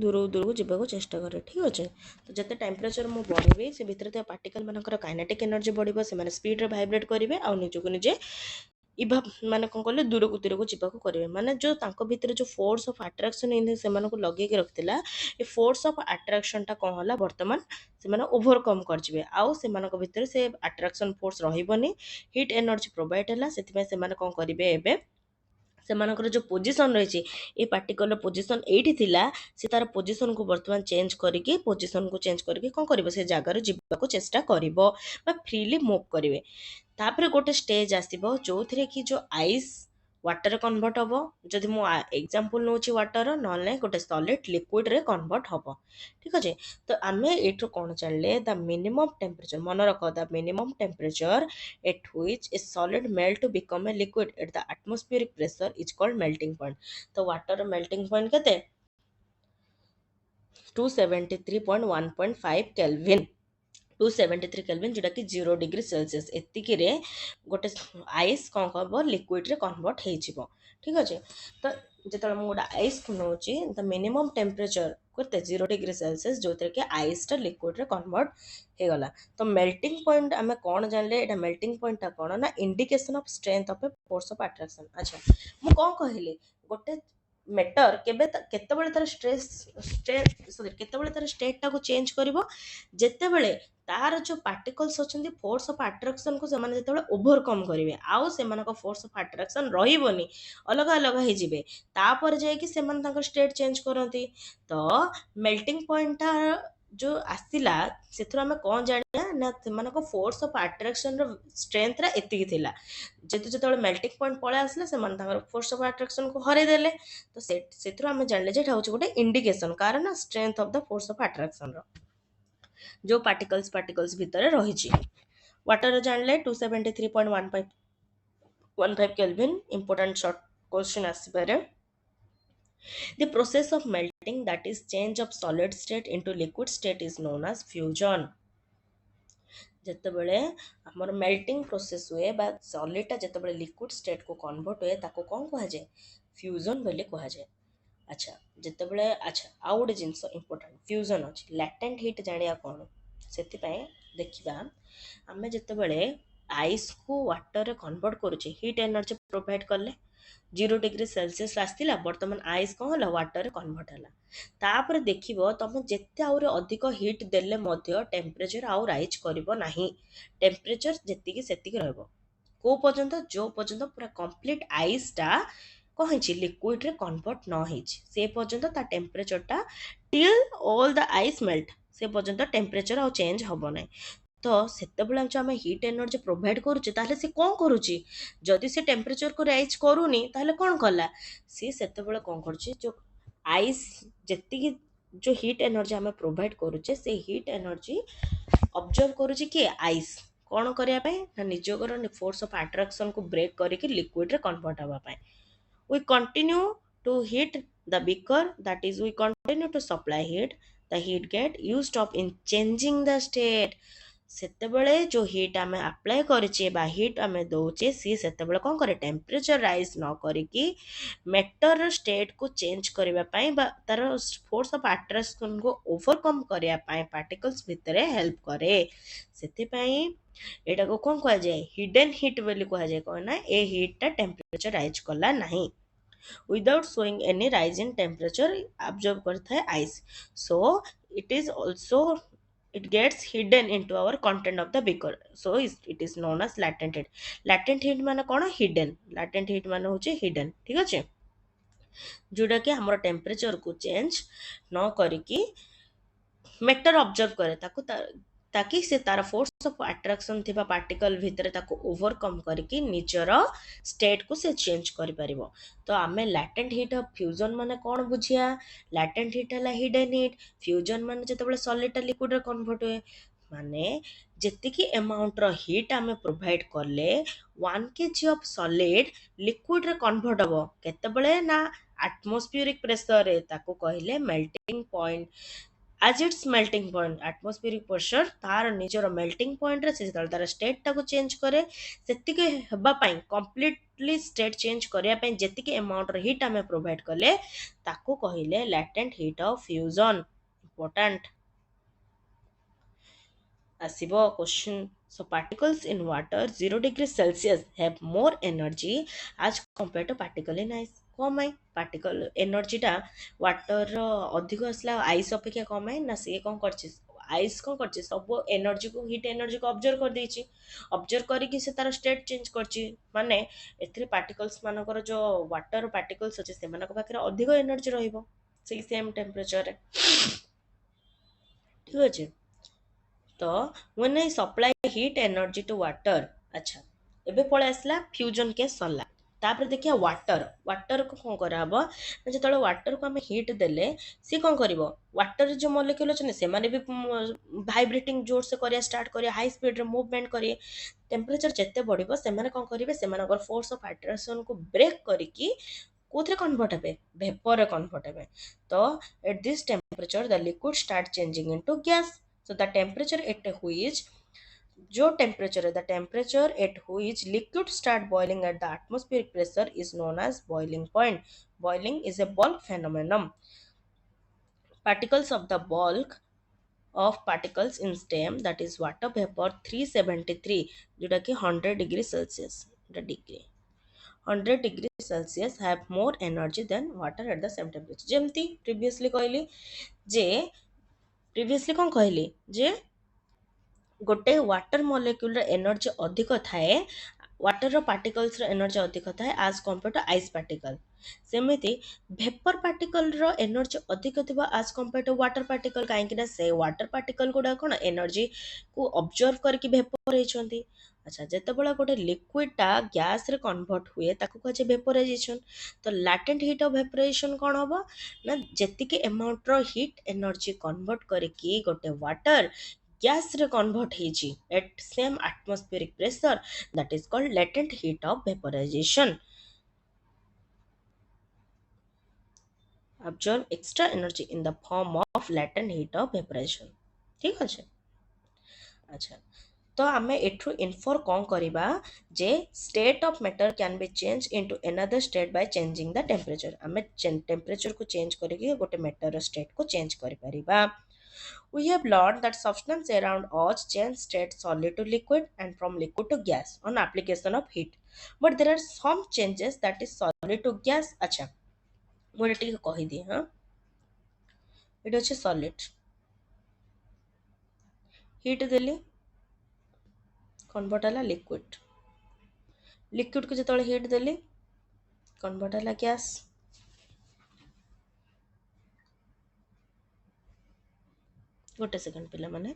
ଦୂରକୁ ଯିବାକୁ ଚେଷ୍ଟା କରେ ଠିକ୍ ଅଛି। ତ ଯେତେ ଟେମ୍ପରେଚର୍ ମୁଁ ବଢ଼ିବି ସେ ଭିତରେ ଥିବା ପାର୍ଟିକଲ୍ ମାନଙ୍କର କାଇନେଟିକ୍ ଏନର୍ଜି ବଢ଼ିବ, ସେମାନେ ସ୍ପିଡ଼ରେ ଭାଇବ୍ରେଟ୍ କରିବେ ଆଉ ନିଜକୁ ନିଜେ ଇଭା ମାନେ କ'ଣ କଲେ ଦୂରକୁ ଯିବାକୁ କରିବେ। ମାନେ ଯେଉଁ ତାଙ୍କ ଭିତରେ ଯେଉଁ ଫୋର୍ସ ଅଫ୍ ଆଟ୍ରାକ୍ସନ୍ ସେମାନଙ୍କୁ ଲଗେଇକି ରଖିଥିଲା ଏ ଫୋର୍ସ ଅଫ୍ ଆଟ୍ରାକ୍ସନ୍ଟା କ'ଣ ହେଲା ବର୍ତ୍ତମାନ ସେମାନେ ଓଭରକମ୍ କରିଯିବେ ଆଉ ସେମାନଙ୍କ ଭିତରେ ସେ ଆଟ୍ରାକ୍ସନ୍ ଫୋର୍ସ ରହିବନି। ହିଟ୍ ଏନର୍ଜି ପ୍ରୋଭାଇଡ଼ ହେଲା ସେଥିପାଇଁ ସେମାନେ କ'ଣ କରିବେ ଏବେ ସେମାନଙ୍କର ଯେଉଁ ପୋଜିସନ୍ ରହିଛି ଏ ପାର୍ଟିକଲର ପୋଜିସନ୍ ଏଇଠି ଥିଲା ସେ ତାର ପୋଜିସନ୍କୁ ବର୍ତ୍ତମାନ ଚେଞ୍ଜ କରିକି କ'ଣ କରିବ ସେ ଜାଗାରୁ ଯିବାକୁ ଚେଷ୍ଟା କରିବ ବା ଫ୍ରିଲି ମୁଭ୍ କରିବେ। ତାପରେ ଗୋଟେ ଷ୍ଟେଜ୍ ଆସିବ ଯେଉଁଥିରେ କି ଯେଉଁ ଆଇସ୍ ୱାଟର କନଭର୍ଟ ହେବ। ଯଦି ମୁଁ ଏକ୍ଜାମ୍ପଲ୍ ନେଉଛି ୱାଟର ନହେଲେ ନାହିଁ ଗୋଟେ ସଲିଡ୍ ଲିକ୍ୱିଡ଼ରେ କନଭର୍ଟ ହେବ ଠିକ୍ ଅଛି। ତ ଆମେ ଏଇଠୁ କ'ଣ ଜାଣିଲେ ଦ ମିନିମମ୍ ଟେମ୍ପରେଚର୍ ମନେ ରଖ the minimum temperature at which a solid melt to become a liquid at the atmospheric pressure is called melting point। तो वाटर melting point केते 273.1.5 केल्विन 273 केल्विन जोटा कि 0 डिग्री सेल्सियस एतिकी रे गोटे आइस कौन हम लिक्विड रे कन्वर्ट हो ठीक अच्छे। तो जो मुझे आइस को नौची द मिनिमम टेम्परेचर केते 0 डिग्री सेल्सियस जो कि आइसटा लिक्विड रे कन्वर्ट हो गला। तो मेल्टिंग पॉइंट आम कौन जानले एटा मेल्टिंग पॉइंट कौन ना indication of strength of a force of attraction. अच्छा, मु कौन कहली गोटे मेटर केतेबेले तार केतेबेले तार स्टेट को चेंज करिवो जेतेबेले तार जो पार्टिकल्स अच्छा फोर्स ऑफ अट्रैक्शन को सेमाने जेतेबेले ओवरकम करेंगे आउ सेमानक फोर्स ऑफ अट्रैक्शन रहिबोनी अलग अलग हो जिवे तापर जाइए सेमान तांकर स्टेट चेंज करती। तो मेल्टिंग पॉइंट जो आसला से आम कौन जाना ना सेमानक फोर्स ऑफ अट्रैक्शन स्ट्रेंथ एतिकी थिला जेतु जो मेल्टिंग पॉइंट पळे आसला सेमान तांकर फोर्स ऑफ अट्रैक्शन को हरै देले। तो से आम जानले जे एटा होचे गोटे इंडिकेशन कारण strength of the force of attraction जो पार्टिकल्स भितर रही। वाटर जानले 273.15 केल्विन इंपोर्टेंट शॉर्ट क्वेश्चन आसपारे। The process of melting that is change of solid state into liquid state is known as fusion। ଯେତେବେଳେ ଆମର मेल्टिंग प्रोसेस हुए बा सॉलिडटा ଯେତେବେଳେ लिक्विड स्टेट को कन्वर्ट हुए ताको कौन कहुए फ्यूजन बोली कहुए। अच्छा, ଯେତେବେଳେ अच्छा आउ गोटे जिनस इंपोर्टेंट फ्यूजन अच्छी लैटेंट हीट जानिया कौन से देखा आम जितेबाला आइस को वाटर रे कन्वर्ट करुचे हीट एनर्जी प्रोवाइड कले 0 डिग्री सेल्सियस आसला बर्तमान आइस कौन है वाटर रे कन्वर्ट है तापर देखिबो तुम जेते आउरे अधिक हीट देले मध्य टेम्परेचर आउ राइज करिवो नाही टेम्परेचर जेतिकी सेतिकी रहबो को पर्यंत जो पर्यंत पूरा कंप्लीट आइसटा कहीं लिक्विड रे कन्वर्ट न होइछि से पर्यंत ता टेम्परेचरटा till all the ice melt से पर्यंत टेम्परेचर आउ चेंज हबो नाही। तो सेतेबेले जो आम हीट एनर्जी प्रोवाइड करुचे ताहले से कौन करुची जदि से टेम्परेचर को राइज करूनी ताहले कौन कला सी सेतेबेले कौन करुची जो आइस जेतिकी जो हीट एनर्जी आम प्रोवाइड करुचे से हीट एनर्जी ऑब्जर्व करुची किए आइस कौन करने ना निजकर फोर्स ऑफ अट्रैक्शन को ब्रेक करके लिक्विड रे कन्वर्ट हवा पाए we continue to heat the beaker, that is we continue to supply heat, the heat get used up in changing the state ସେତେବେଳେ ଯୋଉ ହିଟ୍ ଆମେ ଆପ୍ଲାଏ କରିଛେ ବା ହିଟ୍ ଆମେ ଦଉଛେ ସିଏ ସେତେବେଳେ କ'ଣ କରେ ଟେମ୍ପରେଚର ରାଇଜ୍ ନ କରିକି ମେଟରର ଷ୍ଟେଟ୍କୁ ଚେଞ୍ଜ କରିବା ପାଇଁ ବା ତାର ଫୋର୍ସ ଅଫ୍ ଆଟ୍ରାକ୍ସନକୁ ଓଭରକମ୍ କରିବା ପାଇଁ ପାର୍ଟିକଲ୍ସ ଭିତରେ ହେଲ୍ପ କରେ ସେଥିପାଇଁ ଏଇଟାକୁ କ'ଣ କୁହାଯାଏ ହିଡେନ୍ ହିଟ୍ ବୋଲି କୁହାଯାଏ କ'ଣ ନା ଏ ହିଟ୍ଟା ଟେମ୍ପରେଚର ରାଇଜ୍ କଲା ନାହିଁ without showing any rise in temperature absorb करता है ice so it is also it gets hidden into our content of the beaker so it is known as latent heat माने कौन latent heat माने होचे hidden ठीक अच्छे जोटा कि हमर टेम्परेचर को चेंज न करिकी मेटर ऑब्जर्व करे ताकि से तार फोर्स ऑफ अट्रैक्शन थिबा पार्टिकल भितर ताको ओवरकम करके निजर स्टेट को से चेंज करि परिबो तो आमे लैटेंट हीट ऑफ फ्यूजन माने कोन बुझिया लैटेंट हीट हला हिडन हीट फ्यूजन माने जतबेले सॉलिड लिक्विड रे कन्वर्ट होए माने जेतिकी अमाउंट रो हीट आमे प्रोवाइड करले 1 केजी ऑफ सॉलिड लिक्विड रे कन्वर्ट हबो केतेबेले ना एटमॉस्फेरिक प्रेशर रे ताको कहले melting point as its melting point atmospheric pressure तार निजर melting point रे से तार स्टेट टाको चेंज करे सेतिके हेबा पई कंप्लीटली स्टेट चेंज करिया पई जेतिके अमाउंट रे हीट हमें प्रोवाइड करले ताको कहिले latent heat of fusion important आसीबो question so particles in water 0 degree celsius have more energy as compared to particle in ice कम है पार्टिकल एनर्जी टा वाटर अधिक आसला आइस अपेक्षा कम है ना सी कौन कर आइस कौन कर सब एनर्जी को हीट एनर्जी को ऑब्जर्व कर देछि ऑब्जर्व करके से तार स्टेट चेंज करछि माने एथरे पार्टिकल्स मानकर जो वाटर पार्टिकल्स अछि से मानक पाखरे अधिक एनर्जी रहइबो से सेम टेम्परेचर रे ठीक अछि तो when I supply heat energy to water अच्छा एबे पळे आसला फ्यूजन के सरला तापर देखिया वाटर को कौन करा हबो जेतले वाटर को हम हीट देले सी कौन करिवो वाटर जो मॉलिक्यूल अछन से माने भी वाइब्रेटिंग जोर से करिया स्टार्ट करिया हाई स्पीड रे मूवमेंट करिए टेम्परेचर जेते बढ़िबो से माने कौन करिवे से मानकर फोर्स ऑफ अट्रैक्शन को ब्रेक करिकी कोथरे कन्वर्ट हेबे वेपर रे कन्वर्ट हेबे तो at this temperature the liquid start changing into gas so the temperature at which जो temperature the temperature at which liquid start boiling at the atmospheric pressure is known as boiling point boiling is a bulk phenomenon particles of the bulk of particles in stem that is water vapor 373 जोटा कि 100 degree celsius the degree 100 degree celsius have more energy than water at the same temperature जेमती प्रीवियसली कौन कहली जे गोटे वाटर मॉलिक्यूल एनर्जी अधिक थाए वाटर पार्टिकल्स एनर्जी अधिक थाए आज कंपेयर टू आइस पार्टिकल सेमिति वेपर पार्टिकल एनर्जी अधिक थिबा आज कंपेयर टू वाटर पार्टिकल कहीं से वाटर पार्टिकल गुडा कौन एनर्जी को ऑब्जर्व करके वेपर होइछंती अच्छा जेतेबेला गोटे लिक्विडटा गैस रे कन्वर्ट हुए ताको कहे वेपराइजेशन तो लैटेंट हीट ऑफ वेपराइजेशन कौन हबो ना जेतिके अमाउंट रो हीट एनर्जी कन्वर्ट करके गोटे वाटर गैस रे कन्वर्ट हेजी at same atmospheric pressure that is called latent heat of vaporization absorb extra energy in the form of latent heat of vaporization ठीक अछि अच्छा तो आमे एठू इन्फर कौन करिबा जे state of matter can be change into another state by changing the temperature आमे टेम्परेचर को चेंज करके गोटे मैटर स्टेट को चेंज करि परिबा We have learned that substance around us change state solid to liquid and from liquid to gas on application of heat. But there are some changes that is solid to gas. अच्छा मुझे ठीक कही दिए हाँ এটা হচ্ছে solid heat देली convert ହେଲା liquid liquid को ଯେତେବେଳେ heat ଦେଲି convert ହେଲା gas ଗୋଟେ ସେକେଣ୍ଡ ପିଲାମାନେ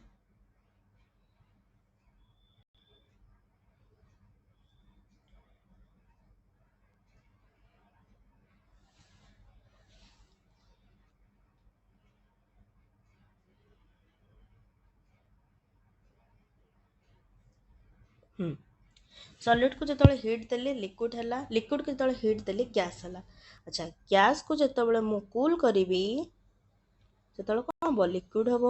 ହୁଁ ସଲିଡକୁ ଯେତେବେଳେ ହିଟ୍ ଦେଲି ଲିକ୍ୱିଡ ହେଲା, ଲିକ୍ୱିଡକୁ ଯେତେବେଳେ ହିଟ୍ ଦେଲି ଗ୍ୟାସ୍ ହେଲା। ଆଚ୍ଛା ଗ୍ୟାସ୍କୁ ଯେତେବେଳେ ମୁଁ କୁଲ୍ କରିବି ସେତେବେଳେ କ'ଣ ହେବ? ଲିକ୍ୱିଡ ହେବ।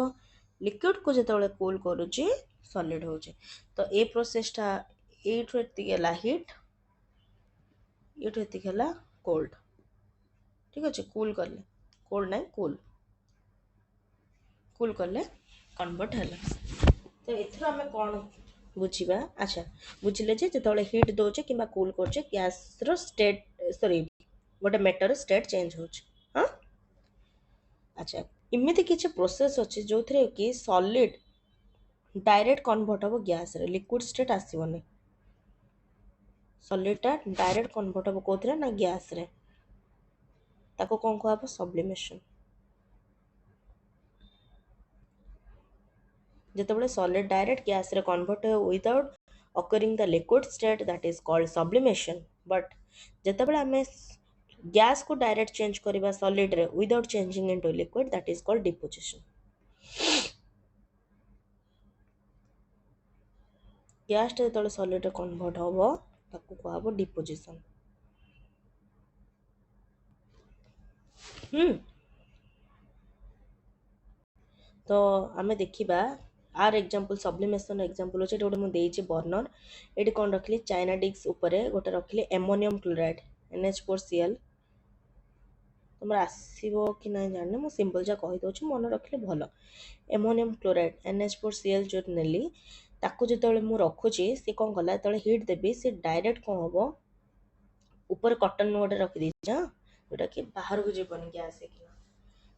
ଲିକ୍ୱିଡକୁ ଯେତେବେଳେ କୁଲ୍ କରୁଛି ସଲିଡ୍ ହେଉଛି। ତ ଏ ପ୍ରୋସେସଟା ଏଇଠୁ ଏତିକି ହେଲା ହିଟ୍, ଏଇଠୁ ଏତିକି ହେଲା କୋଲ୍ଡ। ଠିକ୍ ଅଛି, କୁଲ୍ କଲେ, କୋଲ୍ଡ ନାହିଁ କୁଲ୍ କଲେ କନଭର୍ଟ ହେଲା। ତ ଏଥିରୁ ଆମେ କ'ଣ ବୁଝିବା? ଆଚ୍ଛା ବୁଝିଲେ ଯେ ଯେତେବେଳେ ହିଟ୍ ଦେଉଛେ କିମ୍ବା କୁଲ୍ କରୁଛେ ଗ୍ୟାସ୍ର ଷ୍ଟେଟ୍ ଗୋଟେ ମେଟର ଷ୍ଟେଟ୍ ଚେଞ୍ଜ ହେଉଛି। ହଁ ଆଚ୍ଛା ଏମିତି କିଛି ପ୍ରୋସେସ୍ ଅଛି ଯେଉଁଥିରେ କି ସଲିଡ୍ ଡାଇରେକ୍ଟ କନଭର୍ଟ ହେବ ଗ୍ୟାସ୍ରେ, ଲିକ୍ୱିଡ୍ ଷ୍ଟେଟ୍ ଆସିବନି। ସଲିଡ୍ଟା ଡାଇରେକ୍ଟ କନଭର୍ଟ ହେବ କେଉଁଥିରେ? ନା ଗ୍ୟାସ୍ରେ। ତାକୁ କ'ଣ କୁହାହେବ? ସବ୍ଲିମେସନ୍। ଯେତେବେଳେ ସଲିଡ୍ ଡାଇରେକ୍ଟ ଗ୍ୟାସ୍ରେ କନଭର୍ଟ ହୁଏ without occurring the liquid state, that is called sublimation. But ଯେତେବେଳେ ଆମେ ଗ୍ୟାସ୍କୁ ଡାଇରେକ୍ଟ ଚେଞ୍ଜ କରିବା ସଲିଡ୍ରେ without changing into liquid, that is called deposition. ଗ୍ୟାସ୍ଟା ଯେତେବେଳେ ସଲିଡ୍ରେ କନଭର୍ଟ ହେବ ତାକୁ କୁହାହେବ ଡିପୋଜିସନ୍। ତ ଆମେ ଦେଖିବା ଆର୍ ଏକ୍ଜାମ୍ପଲ୍, ସବ୍ଲିମେସନ୍ ଏକ୍ଜାମ୍ପଲ୍ ଅଛି। ଏଠି ଗୋଟେ ମୁଁ ଦେଇଛି ବର୍ଣ୍ଣର। ଏଠି କ'ଣ ରଖିଲି? ଚାଇନା ଡିସ୍କ ଉପରେ ଗୋଟେ ରଖିଲି ଏମୋନିୟମ୍ କ୍ଲୋରାଇଡ୍ NH4Cl। ତୁମର ଆସିବ କି ନାହିଁ ଜାଣିନି, ମୁଁ ସିମ୍ପଲ୍ ଯାହା କହିଦେଉଛି, ମନେ ରଖିଲେ ଭଲ। ଏମୋନିୟମ୍ କ୍ଲୋରାଇଡ୍ NH4Cl ଯେଉଁ ନେଲି ତାକୁ ଯେତେବେଳେ ମୁଁ ରଖୁଛି ସେ କ'ଣ କଲା, ଯେତେବେଳେ ହିଟ୍ ଦେବି ସେ ଡାଇରେକ୍ଟ କ'ଣ ହେବ? ଉପରେ କଟନ୍ ଗୋଟେ ରଖିଦେଇଛି ଯେଉଁଟାକି ବାହାରକୁ ଯିବନି ଗ୍ୟାସ୍ ହେଇକିନା।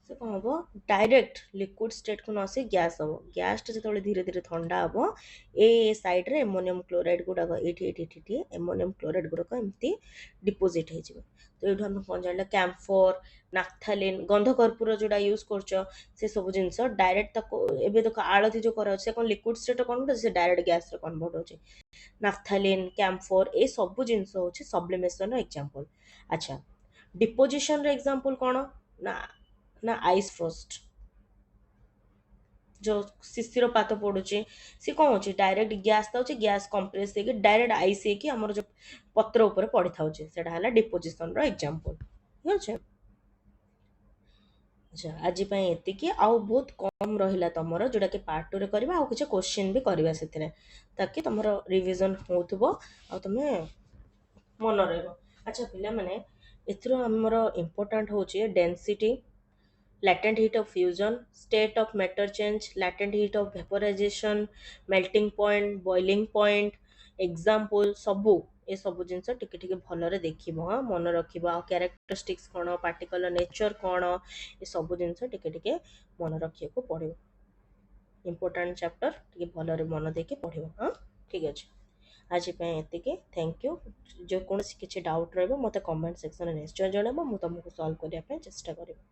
ସେ କ'ଣ ହେବ? ଡାଇରେକ୍ଟ ଲିକ୍ୱିଡ୍ ଷ୍ଟେଟ୍କୁ ନ ଆସି ଗ୍ୟାସ୍ ହେବ। ଗ୍ୟାସ୍ଟା ଯେତେବେଳେ ଧୀରେ ଧୀରେ ଥଣ୍ଡା ହେବ ଏ ସାଇଡ଼୍ରେ ଏମୋନିୟମ୍ କ୍ଲୋରାଇଡ୍ ଗୁଡ଼ାକ ଏଇଠି ଏମୋନିୟମ୍ କ୍ଲୋରାଇଡ୍ ଗୁଡ଼ାକ ଏମିତି ଡିପୋଜିଟ୍ ହେଇଯିବ। ତ ଏଇଠୁ ଆମେ କ'ଣ ଜାଣିଲେ? କ୍ୟାମ୍ଫୋର୍, ନାଫଥାଲିନ୍, ଗନ୍ଧ କର୍ପୂର ଯେଉଁଟା ୟୁଜ୍ କରୁଛ ସେସବୁ ଜିନିଷ ଡାଇରେକ୍ଟ ତାକୁ, ଏବେ ଦେଖ ଆଳତି ଯେଉଁ କରାଯାଉଛି ସେ କ'ଣ ଲିକ୍ୱିଡ୍ ଷ୍ଟେଟ୍ରେ କନଭର୍ଟ ହେଉଛି? ସେ ଡାଇରେକ୍ଟ ଗ୍ୟାସ୍ରେ କନଭର୍ଟ ହେଉଛି। ନାଫଥାଲିନ୍, କ୍ୟାମ୍ଫୋର୍ ଏସବୁ ଜିନିଷ ହେଉଛି ସବ୍ଲିମେସନ୍ର ଏକ୍ଜାମ୍ପଲ୍। ଆଚ୍ଛା ଡିପୋଜିସନ୍ର ଏକ୍ଜାମ୍ପଲ୍ କ'ଣ? ନା ଆଇସ୍ ଫ୍ରଷ୍ଟ, ଯେଉଁ ଶିଶିର ପାତ ପଡ଼ୁଛି ସେ କ'ଣ ହେଉଛି? ଡାଇରେକ୍ଟ ଗ୍ୟାସ୍ ଥାଉଛି, ଗ୍ୟାସ୍ କମ୍ପ୍ରେସ୍ ହେଇକି ଡାଇରେକ୍ଟ ଆଇସ୍ ହେଇକି ଆମର ଯେଉଁ ପତ୍ର ଉପରେ ପଡ଼ିଥାଉଛି ସେଇଟା ହେଲା ଡିପୋଜିସନ୍ର ଏକ୍ଜାମ୍ପଲ୍। ଠିକ୍ ଅଛି। ଆଚ୍ଛା ଆଜି ପାଇଁ ଏତିକି, ଆଉ ବହୁତ କମ୍ ରହିଲା ତମର ଯେଉଁଟାକି ପାର୍ଟ 2ରେ କରିବା, ଆଉ କିଛି କୋଶ୍ଚିନ୍ ବି କରିବା ସେଥିରେ, ତାକି ତମର ରିଭିଜନ୍ ହେଉଥିବ ଆଉ ତମେ ମନେ ରହିବ। ଆଚ୍ଛା ପିଲାମାନେ ଏଥିରୁ ଆମର ଇମ୍ପୋର୍ଟାଣ୍ଟ ହେଉଛି density, latent heat of fusion, state of matter change, latent heat of vaporization, melting point, boiling point, example ସବୁ ଏସବୁ ଜିନିଷ ଟିକେ ଟିକେ ଭଲରେ ଦେଖିବ, ମନେ ରଖିବ। ଆଉ କ୍ୟାରେକ୍ଟରିଷ୍ଟିକ୍ସ କ'ଣ, ପାର୍ଟିକଲର ନେଚର କ'ଣ, ଏସବୁ ଜିନିଷ ଟିକେ ଟିକେ ମନେ ରଖିବାକୁ ପଡ଼ିବ। ଇମ୍ପୋର୍ଟାଣ୍ଟ ଚାପ୍ଟର ଟିକେ ଭଲରେ ମନ ଦେଇକି ପଢ଼ିବ। ଠିକ୍ ଅଛି, ଆଜି ପାଇଁ ଏତିକି। Thank you. ଯେକୌଣସି କିଛି ଡାଉଟ୍ ରହିବ ମୋତେ କମେଣ୍ଟ ସେକ୍ସନରେ ନିଶ୍ଚୟ ଜଣାଇବ, ମୁଁ ତୁମକୁ ସଲ୍ଭ କରିବା ପାଇଁ ଚେଷ୍ଟା କରିବି।